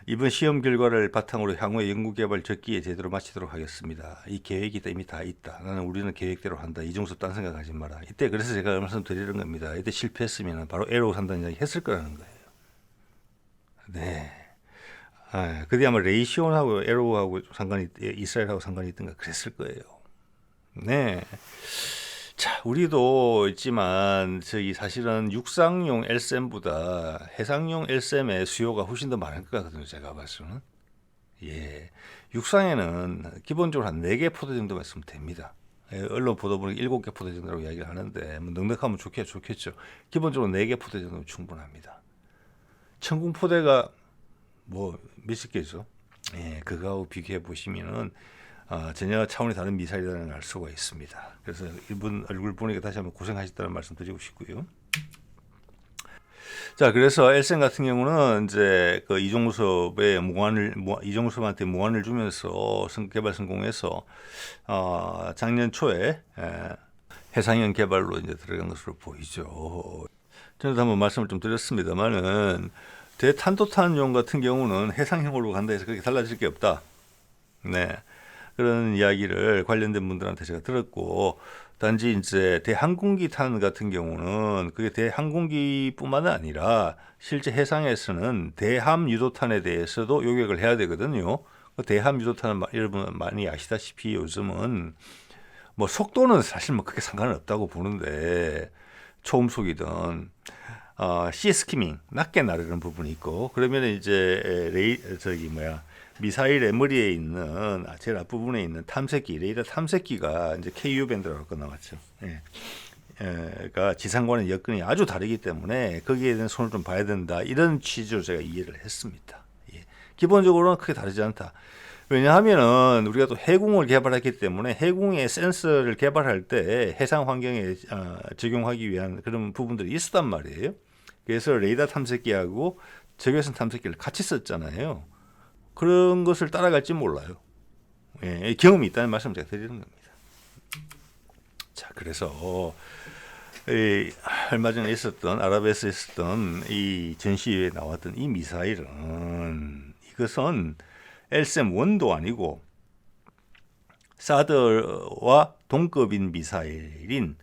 이번 시험 결과를 바탕으로 향후의 연구개발 적기에 제대로 마치도록 하겠습니다. 이 계획이 이미 다 있다. 우리는 계획대로 한다. 이종섭 딴 생각하지 마라. 이때 그래서 제가 말씀드리는 겁니다. 이때 실패했으면 바로 에로우 산다는 이야기 했을 거라는 거예요. 네. 그게 아마 레이시온하고 에로우하고 상관이 이스라엘하고 상관이 있던가 그랬을 거예요. 네. 자, 우리도 있지만 저기 사실은 육상용 LSM보다 해상용 LSM의 수요가 훨씬 더 많을 것 같거든요. 제가 봤을 때는. 예. 육상에는 기본적으로 한 4개 포대 정도만 쓰면 됩니다. 언론 보도 보니 7개 포대 정도라고 이야기를 하는데 뭐 넉넉하면 좋겠죠. 기본적으로 4개 포대 정도면 충분합니다. 천궁 포대가 뭐 몇십 개죠. 예, 그거하고 비교해 보시면은 전혀 차원이 다른 미사일이라는 걸 알 수가 있습니다. 그래서 이분 얼굴 보니까 다시 한번 고생하셨다는 말씀 드리고 싶고요. 자, 그래서 LSM 같은 경우는 이제 그 이종섭한테 무한을 주면서 개발 성공해서 작년 초에 해상형 개발로 이제 들어간 것으로 보이죠. 전에도 한번 말씀을 좀 드렸습니다만은 대탄도탄용 같은 경우는 해상형으로 간다 해서 그렇게 달라질 게 없다. 네. 그런 이야기를 관련된 분들한테 제가 들었고, 단지 이제 대항공기 탄 같은 경우는 그게 대항공기뿐만 아니라 실제 해상에서는 대함 유도탄에 대해서도 요격을 해야 되거든요. 대함 유도탄은 여러분 많이 아시다시피 요즘은 뭐 속도는 사실 뭐 크게 상관은 없다고 보는데 초음속이든 시스키밍 낮게 나르는 부분이 있고 그러면 이제 미사일의 머리에 있는 제일 앞부분에 있는 탐색기 레이더 탐색기가 이제 KU 밴드라고 끝나왔죠. 예. 그러니까 지상과는 여건이 아주 다르기 때문에 거기에 대한 손을 좀 봐야 된다 이런 취지로 제가 이해를 했습니다. 예. 기본적으로는 크게 다르지 않다. 왜냐하면은 우리가 또 해궁을 개발했기 때문에 해궁의 센서를 개발할 때 해상 환경에 적용하기 위한 그런 부분들이 있었단 말이에요. 그래서 레이더 탐색기하고 적외선 탐색기를 같이 썼잖아요. 그런 것을 따라갈지 몰라요. 예, 경험이 있다는 말씀을 제가 드리는 겁니다. 자, 그래서 얼마 전에 있었던 아랍에서 있었던 이 전시회에 나왔던 이 미사일은 이것은 LSM-1도 아니고 사드와 동급인 미사일인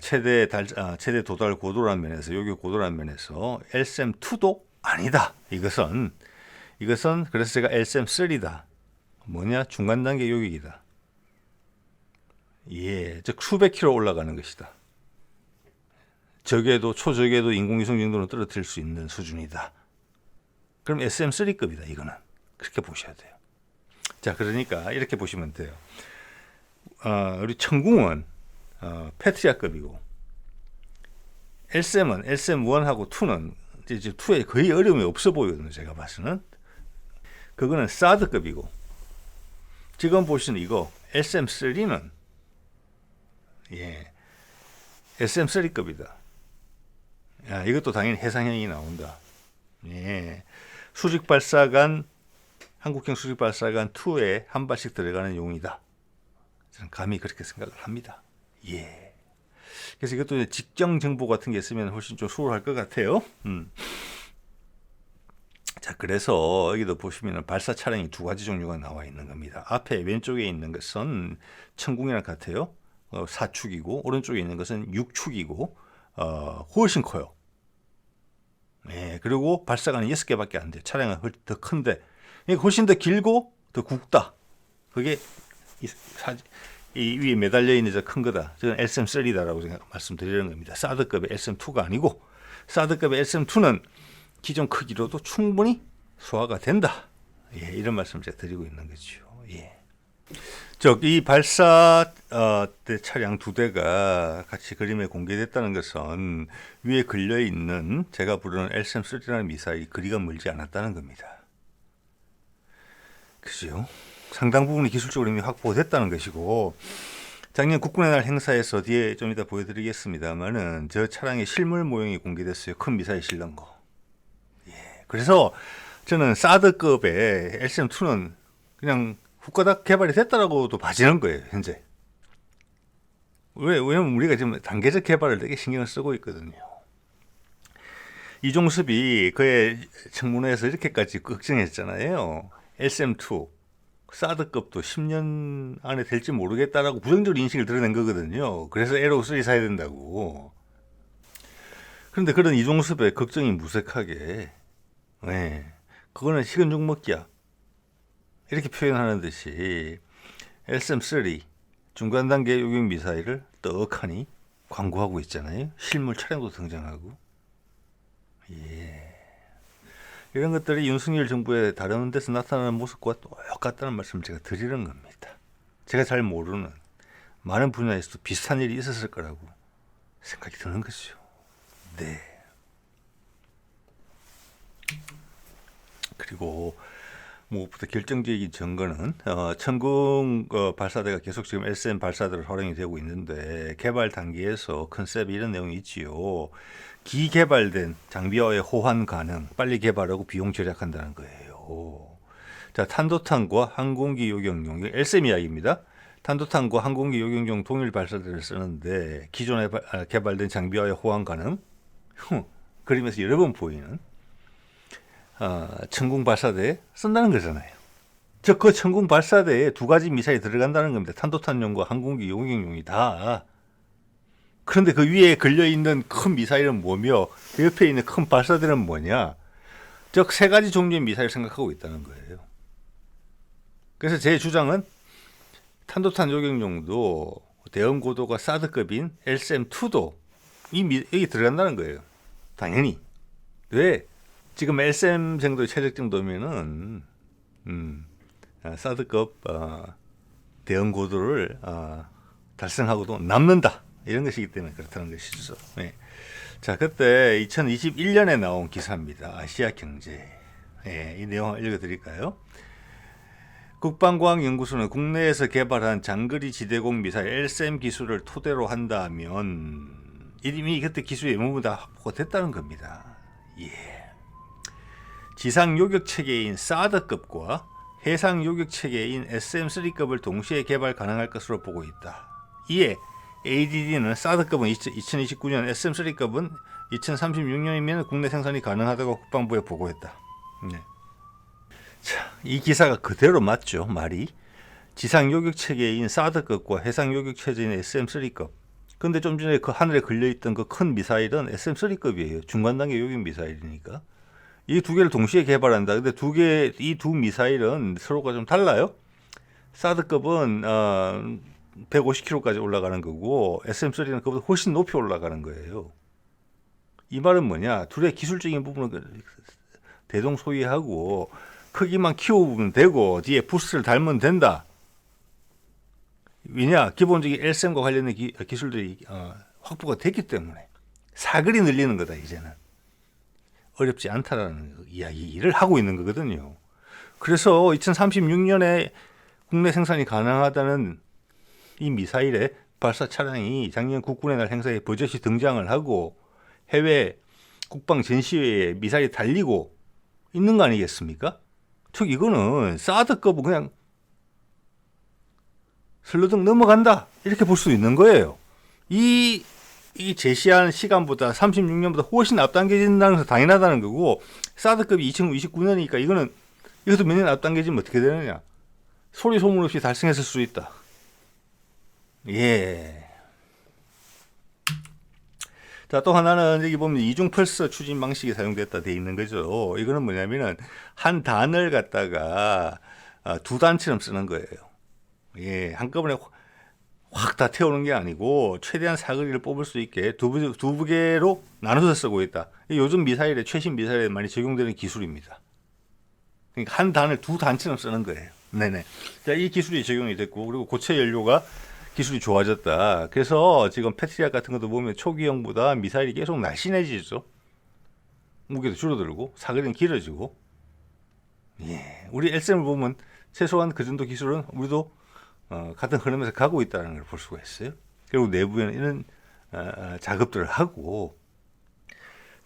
최대 도달 고도라는 면에서 요격 고도라는 면에서 LSM-2도 아니다. 이것은 그래서 제가 LSM-3다. 뭐냐? 중간 단계 요격이다. 예, 즉 수백 킬로 올라가는 것이다. 초적에도 인공위성 정도는 떨어뜨릴 수 있는 수준이다. 그럼 SM-3급이다. 이거는 그렇게 보셔야 돼요. 자, 그러니까 이렇게 보시면 돼요. 우리 천궁은 패트리아급이고 LSM은 LSM-1하고 2는 이제 2에 거의 어려움이 없어 보이거든요. 제가 봐서는. 그거는 사드급이고 지금 보시는 이거 LSM-3는 SM3급이다. 야, 이것도 당연히 해상형이 나온다. 예. 수직 발사관, 한국형 수직 발사관 2에 한 발씩 들어가는 용이다. 저는 감히 그렇게 생각을 합니다. 예. 그래서 이것도 직경 정보 같은 게 있으면 훨씬 좀 수월할 것 같아요. 자, 그래서 여기도 보시면 발사 차량이 두 가지 종류가 나와 있는 겁니다. 앞에 왼쪽에 있는 것은 천궁이랑 같아요. 4축이고 오른쪽에 있는 것은 6축이고 훨씬 커요. 네, 그리고 발사관은 6개밖에 안 돼요. 차량은 더 큰데 훨씬 더 길고 더 굵다. 그게 이 위에 매달려 있는 저 큰 거다. 저는 SM3다라고 말씀드리는 겁니다. 사드급의 SM2가 아니고 사드급의 SM2는 기존 크기로도 충분히 소화가 된다. 예, 이런 말씀을 제가 드리고 있는 거죠. 예. 이 발사 대 차량 두 대가 같이 그림에 공개됐다는 것은 위에 걸려 있는 제가 부르는 LSM-3라는 미사일이 거리가 멀지 않았다는 겁니다. 그죠? 상당 부분이 기술적으로 이미 확보됐다는 것이고, 작년 국군의 날 행사에서 뒤에 좀 이따 보여드리겠습니다만은 저 차량의 실물 모형이 공개됐어요. 큰 미사일 실는 거. 예. 그래서 저는 사드급의 LSM-2는 그냥 후가닥 개발이 됐다라고도 봐지는 거예요, 현재. 왜냐면 우리가 지금 단계적 개발을 되게 신경을 쓰고 있거든요. 이종섭이 그의 청문회에서 이렇게까지 걱정했잖아요. LSM-2, 사드급도 10년 안에 될지 모르겠다라고 부정적으로 인식을 드러낸 거거든요. 그래서 에로3 사야 된다고. 그런데 그런 이종섭의 걱정이 무색하게, 네, 그거는 식은 죽 먹기야. 이렇게 표현하는 듯이 LSM-3 중간 단계 요격 미사일을 떡하니 광고하고 있잖아요. 실물 차량도 등장하고. 예. 이런 것들이 윤석열 정부의 다른 데서 나타나는 모습과 똑같다는 말씀을 제가 드리는 겁니다. 제가 잘 모르는 많은 분야에서도 비슷한 일이 있었을 거라고 생각이 드는 거죠. 네. 그리고 무엇보다 결정적인 증거는 천궁 발사대가 계속 지금 SM 발사대로 활용이 되고 있는데 개발 단계에서 컨셉이 이런 내용이 있지요. 기개발된 장비와의 호환 가능, 빨리 개발하고 비용 절약한다는 거예요. 자, 탄도탄과 항공기 요격용, LSM 이야기입니다. 탄도탄과 항공기 요격용 동일 발사대를 쓰는데 기존에 개발된 장비와의 호환 가능, 그림에서 여러 번 보이는 천궁 발사대에 쓴다는 거잖아요. 그 천궁 발사대에 두 가지 미사일이 들어간다는 겁니다. 탄도탄용과 항공기 요격용이 다. 그런데 그 위에 걸려있는 큰 미사일은 뭐며 그 옆에 있는 큰 발사대는 뭐냐. 즉 세 가지 종류의 미사일을 생각하고 있다는 거예요. 그래서 제 주장은 탄도탄 요격용도 대응 고도가 사드급인 LSM-2도 여기 들어간다는 거예요. 당연히. 왜? 지금 LSM 정도의 체력 정도면은 사드급 대응 고도를 달성하고도 남는다. 이런 것이기 때문에 그렇다는 것이죠. 네. 자, 그때 2021년에 나온 기사입니다. 아시아 경제. 네, 이 내용을 읽어드릴까요? 국방과학연구소는 국내에서 개발한 장거리 지대공 미사일 LSM 기술을 토대로 한다면 이미 그때 기술이 모두 다 확보가 됐다는 겁니다. 예. 지상 요격 체계인 사드급과 해상 요격 체계인 SM3급을 동시에 개발 가능할 것으로 보고 있다. 이에 ADD는 사드급은 2029년, SM3급은 2036년이면 국내 생산이 가능하다고 국방부에 보고했다. 네. 자, 이 기사가 그대로 맞죠, 말이. 지상 요격 체계인 사드급과 해상 요격 체계인 SM3급. 근데 좀 전에 그 하늘에 걸려있던 그 큰 미사일은 SM3급이에요. 중간 단계 요격 미사일이니까. 이 두 개를 동시에 개발한다. 근데 이 두 미사일은 서로가 좀 달라요. 사드급은 150km까지 올라가는 거고 SM3는 그보다 훨씬 높이 올라가는 거예요. 이 말은 뭐냐? 둘의 기술적인 부분은 대동소이하고 크기만 키워보면 되고 뒤에 부스를 달면 된다. 왜냐? 기본적인 LSM과 관련된 기술들이 확보가 됐기 때문에 사거리 늘리는 거다. 이제는 어렵지 않다라는 이야기를 하고 있는 거거든요. 그래서 2036년에 국내 생산이 가능하다는 이 미사일의 발사 차량이 작년 국군의 날 행사에 버젓이 등장을 하고 해외 국방 전시회에 미사일이 달리고 있는 거 아니겠습니까? 즉 이거는 사드급은 그냥 슬러덩 넘어간다 이렇게 볼 수 있는 거예요. 이 제시한 시간보다 36년보다 훨씬 앞당겨진다는 것은 당연하다는 거고, 사드급이 2029년이니까 이것도 몇 년 앞당겨지면 어떻게 되느냐. 소리 소문 없이 달성했을 수 있다. 예. 자, 또 하나는 여기 보면 이중 펄서 추진 방식이 사용됐다 돼 있는 거죠. 이거는 뭐냐면은 한 단을 갖다가 두 단처럼 쓰는 거예요. 예, 한꺼번에 확 다 태우는 게 아니고 최대한 사거리를 뽑을 수 있게 두 부계로 나눠서 쓰고 있다. 요즘 미사일에 최신 미사일에 많이 적용되는 기술입니다. 그러니까 한 단을 두 단처럼 쓰는 거예요. 네네. 자, 이 기술이 적용이 됐고, 그리고 고체 연료가 기술이 좋아졌다. 그래서 지금 패트리엇 같은 것도 보면 초기형보다 미사일이 계속 날씬해지죠. 무게도 줄어들고 사거리는 길어지고. 예, 우리 LSM을 보면 최소한 그 정도 기술은 우리도 같은 흐름에서 가고 있다는 걸 볼 수가 있어요. 그리고 내부에는 이런 작업들을 하고,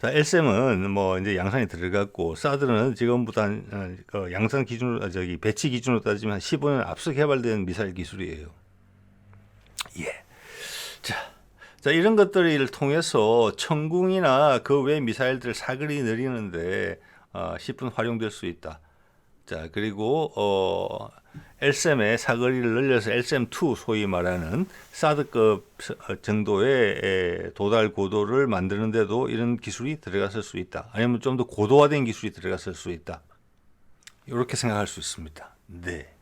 자, LSM은 뭐 이제 양산이 들어갔고, 사드는 지금보다 양산 기준으로 배치 기준으로 따지면 15년 앞서 개발된 미사일 기술이에요. 예. 자, 이런 것들을 통해서 천궁이나 그 외 미사일들 사거리 늘리는데 10분 활용될 수 있다. 자, 그리고 LSM의 사거리를 늘려서 LSM2 소위 말하는 사드급 정도의 도달 고도를 만드는데도 이런 기술이 들어갔을 수 있다. 아니면 좀 더 고도화된 기술이 들어갔을 수 있다. 이렇게 생각할 수 있습니다. 네.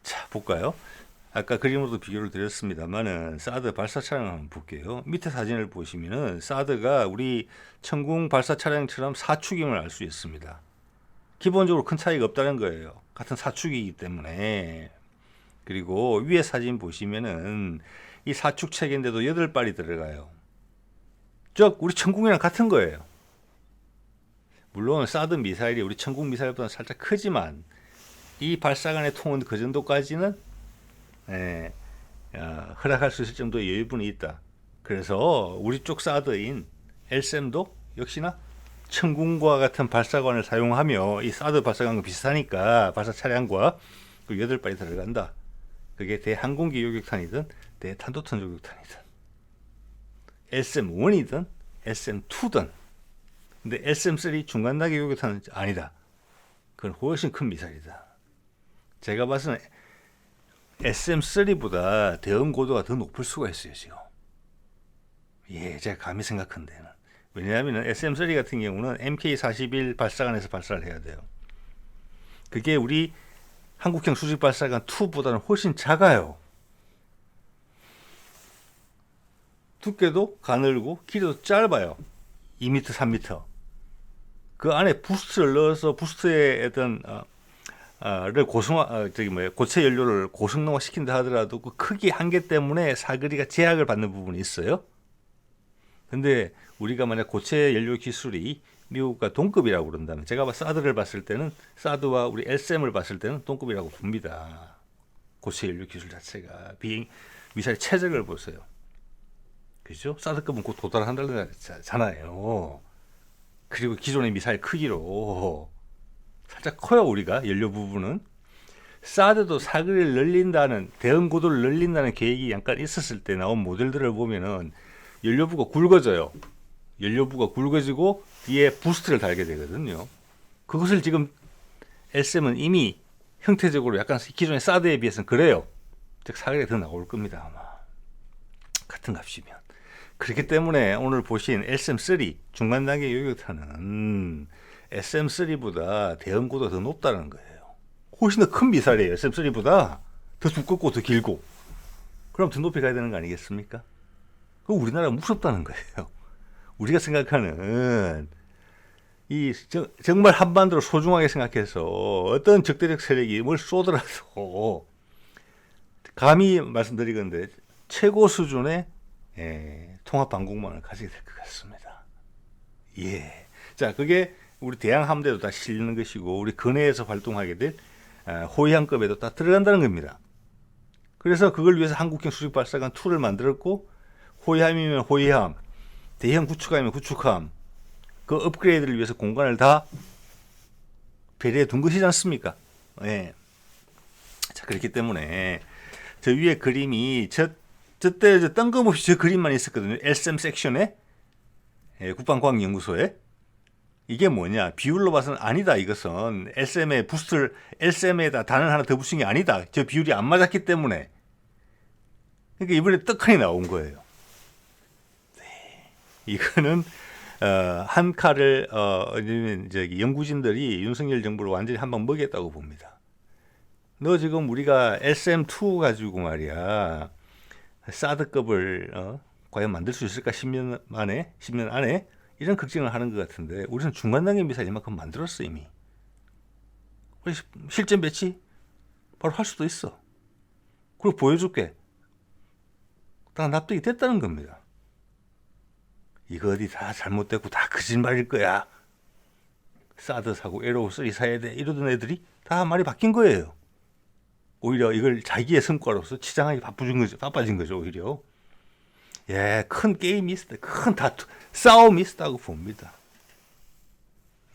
자, 볼까요? 아까 그림으로도 비교를 드렸습니다만은 사드 발사 차량을 한번 볼게요. 밑에 사진을 보시면은 사드가 우리 천궁 발사 차량처럼 사축임을 알 수 있습니다. 기본적으로 큰 차이가 없다는 거예요. 같은 사축이기 때문에. 그리고 위에 사진 보시면은 이 사축 체계인데도 8발이 들어가요. 즉 우리 천궁이랑 같은 거예요. 물론 사드 미사일이 우리 천궁 미사일보다 살짝 크지만 이 발사관의 통은 그 정도까지는 허락할 수 있을 정도의 여유분이 있다. 그래서 우리 쪽 사드인 LSM도 역시나 천궁과 같은 발사관을 사용하며 이 사드 발사관과 비슷하니까 발사 차량과 그 8발이 들어간다. 그게 대항공기 요격탄이든 대탄도탄 요격탄이든 LSM-1이든 LSM-2든. 근데 LSM-3 중간단계 요격탄은 아니다. 그건 훨씬 큰 미사일이다. 제가 봐서는 SM-3보다 대응 고도가 더 높을 수가 있어요, 지금. 예, 제가 감히 생각한 데는. 왜냐하면 SM-3 같은 경우는 MK-41 발사관에서 발사를 해야 돼요. 그게 우리 한국형 수직 발사관 2보다는 훨씬 작아요. 두께도 가늘고 길이도 짧아요. 2m, 3m. 그 안에 부스트를 넣어서 부스트의 어떤 고체 연료를 고성능화 시킨다 하더라도 그 크기 한계 때문에 사거리가 제약을 받는 부분이 있어요. 근데 우리가 만약 고체 연료 기술이 미국과 동급이라고 그런다면, 제가 사드를 봤을 때는, 사드와 우리 LSM을 봤을 때는 동급이라고 봅니다. 고체 연료 기술 자체가. 미사일 최적을 보세요. 그죠? 사드급은 곧 도달한다는 거잖아요. 그리고 기존의 미사일 크기로 살짝 커요. 우리가 연료 부분은. 사드도 사거리를 늘린다는, 대응 고도를 늘린다는 계획이 약간 있었을 때 나온 모델들을 보면은 연료부가 굵어져요. 연료부가 굵어지고 뒤에 부스트를 달게 되거든요. 그것을 지금 LSM은 이미 형태적으로 약간 기존의 사드에 비해서는 그래요. 즉 사거리가 더 나올 겁니다, 아마. 같은 값이면. 그렇기 때문에 오늘 보신 LSM-3 중간 단계 요격탄은 SM-3보다 대응 고도가 더 높다는 거예요. 훨씬 더 큰 미사일이에요. SM-3보다 더 두껍고 더 길고. 그럼 더 높이 가야 되는 거 아니겠습니까? 그 우리나라가 무섭다는 거예요. 우리가 생각하는 정말 한반도를 소중하게 생각해서 어떤 적대적 세력이 뭘 쏘더라도 감히 말씀드리건데 최고 수준의 통합 방공망을 가지게 될 것 같습니다. 예. 자, 그게 우리 대양 함대도 다 실리는 것이고 우리 근해에서 활동하게 될 호위함급에도 다 들어간다는 겁니다. 그래서 그걸 위해서 한국형 수직발사관 2를 만들었고, 호위함이면 호위함, 대형 구축함이면 구축함, 그 업그레이드를 위해서 공간을 다 배려해 둔 것이지 않습니까? 예. 자, 그렇기 때문에 저 위에 그림이 저때 뜬금없이 저 그림만 있었거든요. LSM 섹션에, 예, 국방과학연구소에. 이게 뭐냐? 비율로 봐서는 아니다. 이것은 LSM에 부스트를 LSM에다 단을 하나 더 붙인 게 아니다. 저 비율이 안 맞았기 때문에. 그러니까 이번에 떡하니 나온 거예요. 네. 이거는 한 칼을 저기 연구진들이 윤석열 정부를 완전히 한방 먹였다고 봅니다. 너 지금 우리가 LSM2 가지고 말이야, 사드급을 과연 만들 수 있을까? 10년 안에 이런 걱정을 하는 것 같은데, 우리는 중간 단계 미사일 이만큼 만들었어 이미. 우리 실전 배치 바로 할 수도 있어. 그리고 보여줄게. 다 납득이 됐다는 겁니다. 이거 어디 다 잘못됐고 다 거짓말일 거야. 사드 사고 에로우 3 사야 돼 이러던 애들이 다 말이 바뀐 거예요. 오히려 이걸 자기의 성과로서 치장하기 바빠진 거죠 오히려. 예, 큰 게임이 있었다. 큰 다투, 싸움이 있었다고 봅니다.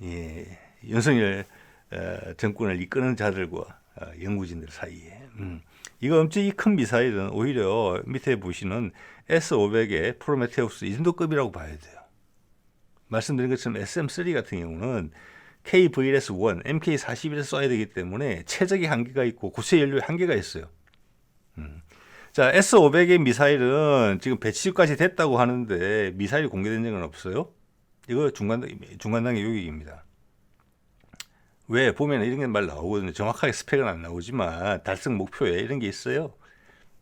예, 윤석열 정권을 이끄는 자들과 연구진들 사이에. 이거 엄청 큰 미사일은 오히려 밑에 보시는 S500의 프로메테우스 이 정도급이라고 봐야 돼요. 말씀드린 것처럼 SM3 같은 경우는 KVLS-1, MK41에서 쏴야 되기 때문에 최적의 한계가 있고 고체 연료의 한계가 있어요. 자, S500의 미사일은 지금 배치까지 됐다고 하는데 미사일이 공개된 적은 없어요. 이거 중간 단계 요격입니다. 왜? 보면 이런 게 말 나오거든요. 정확하게 스펙은 안 나오지만 달성 목표에 이런 게 있어요.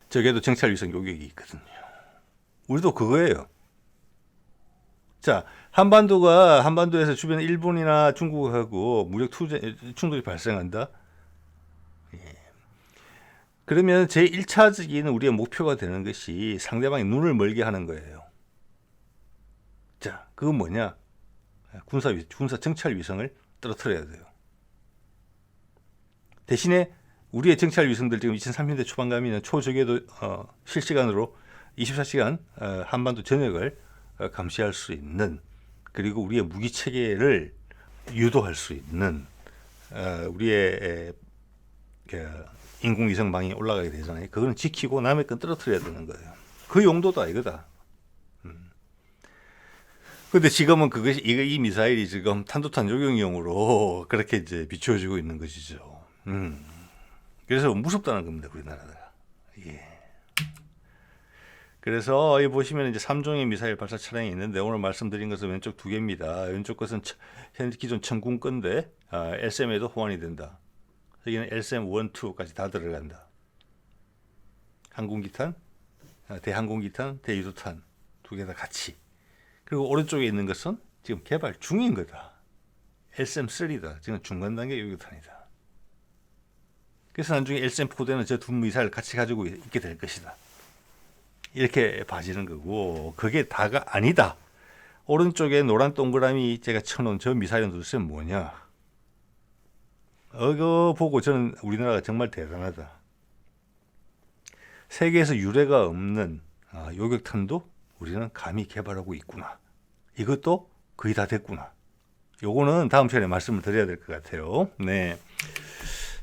저게도 정찰 위성 요격이 있거든요. 우리도 그거예요. 자, 한반도에서 주변 일본이나 중국하고 무력 충돌이 발생한다. 예. 그러면 제1차적인 우리의 목표가 되는 것이 상대방의 눈을 멀게 하는 거예요. 자, 그건 뭐냐? 군사 정찰 위성을 떨어뜨려야 돼요. 대신에 우리의 정찰 위성들 지금 2030년대 초반감이나 초저궤도 실시간으로 24시간 한반도 전역을 감시할 수 있는, 그리고 우리의 무기 체계를 유도할 수 있는 우리의 인공위성망이 올라가게 되잖아요. 그거는 지키고 남의 건 떨어뜨려야 되는 거예요. 그 용도다 이거다. 근데 지금은 이 미사일이 지금 탄도탄 요격용으로 그렇게 이제 비추어지고 있는 것이죠. 그래서 무섭다는 겁니다, 우리나라가. 예. 그래서 여기 보시면 이제 3종의 미사일 발사 차량이 있는데, 오늘 말씀드린 것은 왼쪽 2개입니다. 왼쪽 것은 현재 기존 천군 건데 LSM에도 호환이 된다. 여기는 LSM 1, 2까지 다 들어간다. 항공기탄, 대항공기탄, 대유도탄 두 개 다 같이. 그리고 오른쪽에 있는 것은 지금 개발 중인 거다. LSM 3다. 지금 중간 단계 요격탄이다. 그래서 나중에 LSM4대는 저 두 미사일을 같이 가지고 있게 될 것이다. 이렇게 봐지는 거고, 그게 다가 아니다. 오른쪽에 노란 동그라미 제가 쳐놓은 저 미사일은 도대체 뭐냐? 이거 보고 저는 우리나라가 정말 대단하다. 세계에서 유례가 없는 요격탄도 우리는 감히 개발하고 있구나. 이것도 거의 다 됐구나. 요거는 다음 시간에 말씀을 드려야 될 것 같아요. 네.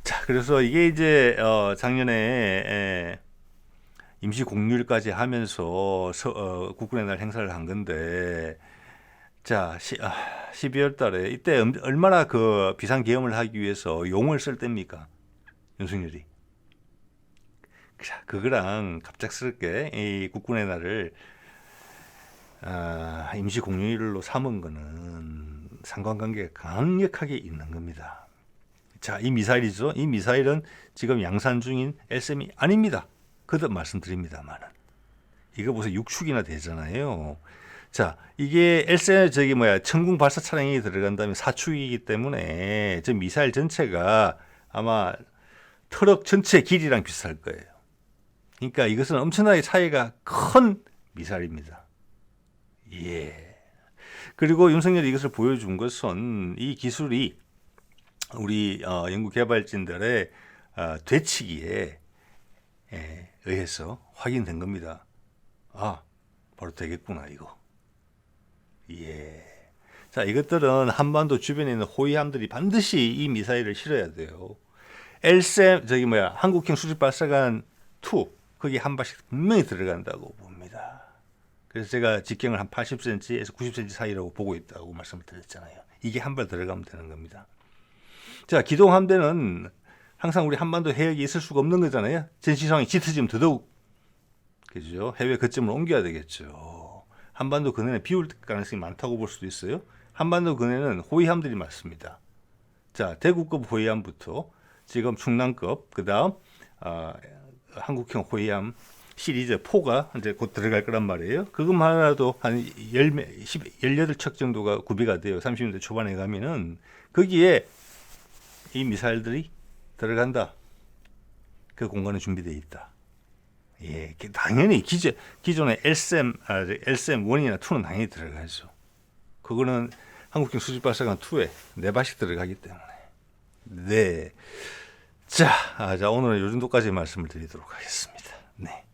자, 그래서 이게 이제 작년에 임시 공휴일까지 하면서 국군의 날 행사를 한 건데, 자, 12월 달에 이때 얼마나 그 비상계엄을 하기 위해서 용을 쓸 때입니까? 윤석열이. 자, 그거랑 갑작스럽게 이 국군의 날을 임시 공휴일로 삼은 거는 상관관계가 강력하게 있는 겁니다. 자, 이 미사일이죠. 이 미사일은 지금 양산 중인 LSM이 아닙니다. 거듭 말씀드립니다만은. 이거 무슨 6축이나 되잖아요. 자, 이게 LSM 천궁 발사 차량이 들어간다면 4축이기 때문에 저 미사일 전체가 아마 트럭 전체 길이랑 비슷할 거예요. 그러니까 이것은 엄청나게 차이가 큰 미사일입니다. 예. 그리고 윤석열이 이것을 보여준 것은 이 기술이 우리 연구개발진들의 되치기에 의해서 확인된 겁니다. 아, 바로 되겠구나 이거. 예. 자, 이것들은 한반도 주변에 있는 호위함들이 반드시 이 미사일을 실어야 돼요. LSM 한국형 수직 발사관 2 거기 한 발씩 분명히 들어간다고 봅니다. 그래서 제가 직경을 한 80cm에서 90cm 사이라고 보고 있다고 말씀을 드렸잖아요. 이게 한 발 들어가면 되는 겁니다. 자, 기동함대는 항상 우리 한반도 해역에 있을 수가 없는 거잖아요. 전시상황이 짙어지면 더더욱 그죠? 해외 거점을 옮겨야 되겠죠. 한반도 근해는 비올 가능성이 많다고 볼 수도 있어요. 한반도 근해는 호위함들이 많습니다. 자, 대구급 호위함부터 지금 충남급, 그 다음 한국형 호위함 시리즈 4가 이제 곧 들어갈 거란 말이에요. 그것만 하나도 한 18척 정도가 구비가 돼요. 30년대 초반에 가면은 거기에 이 미사일들이 들어간다. 그 공간은 준비되어 있다. 예, 당연히 기존의 LSM1이나 2는 당연히 들어가죠. 그거는 한국형 수직발사관 2에 4발씩 들어가기 때문에. 네. 자, 오늘은 요 정도까지 말씀을 드리도록 하겠습니다. 네.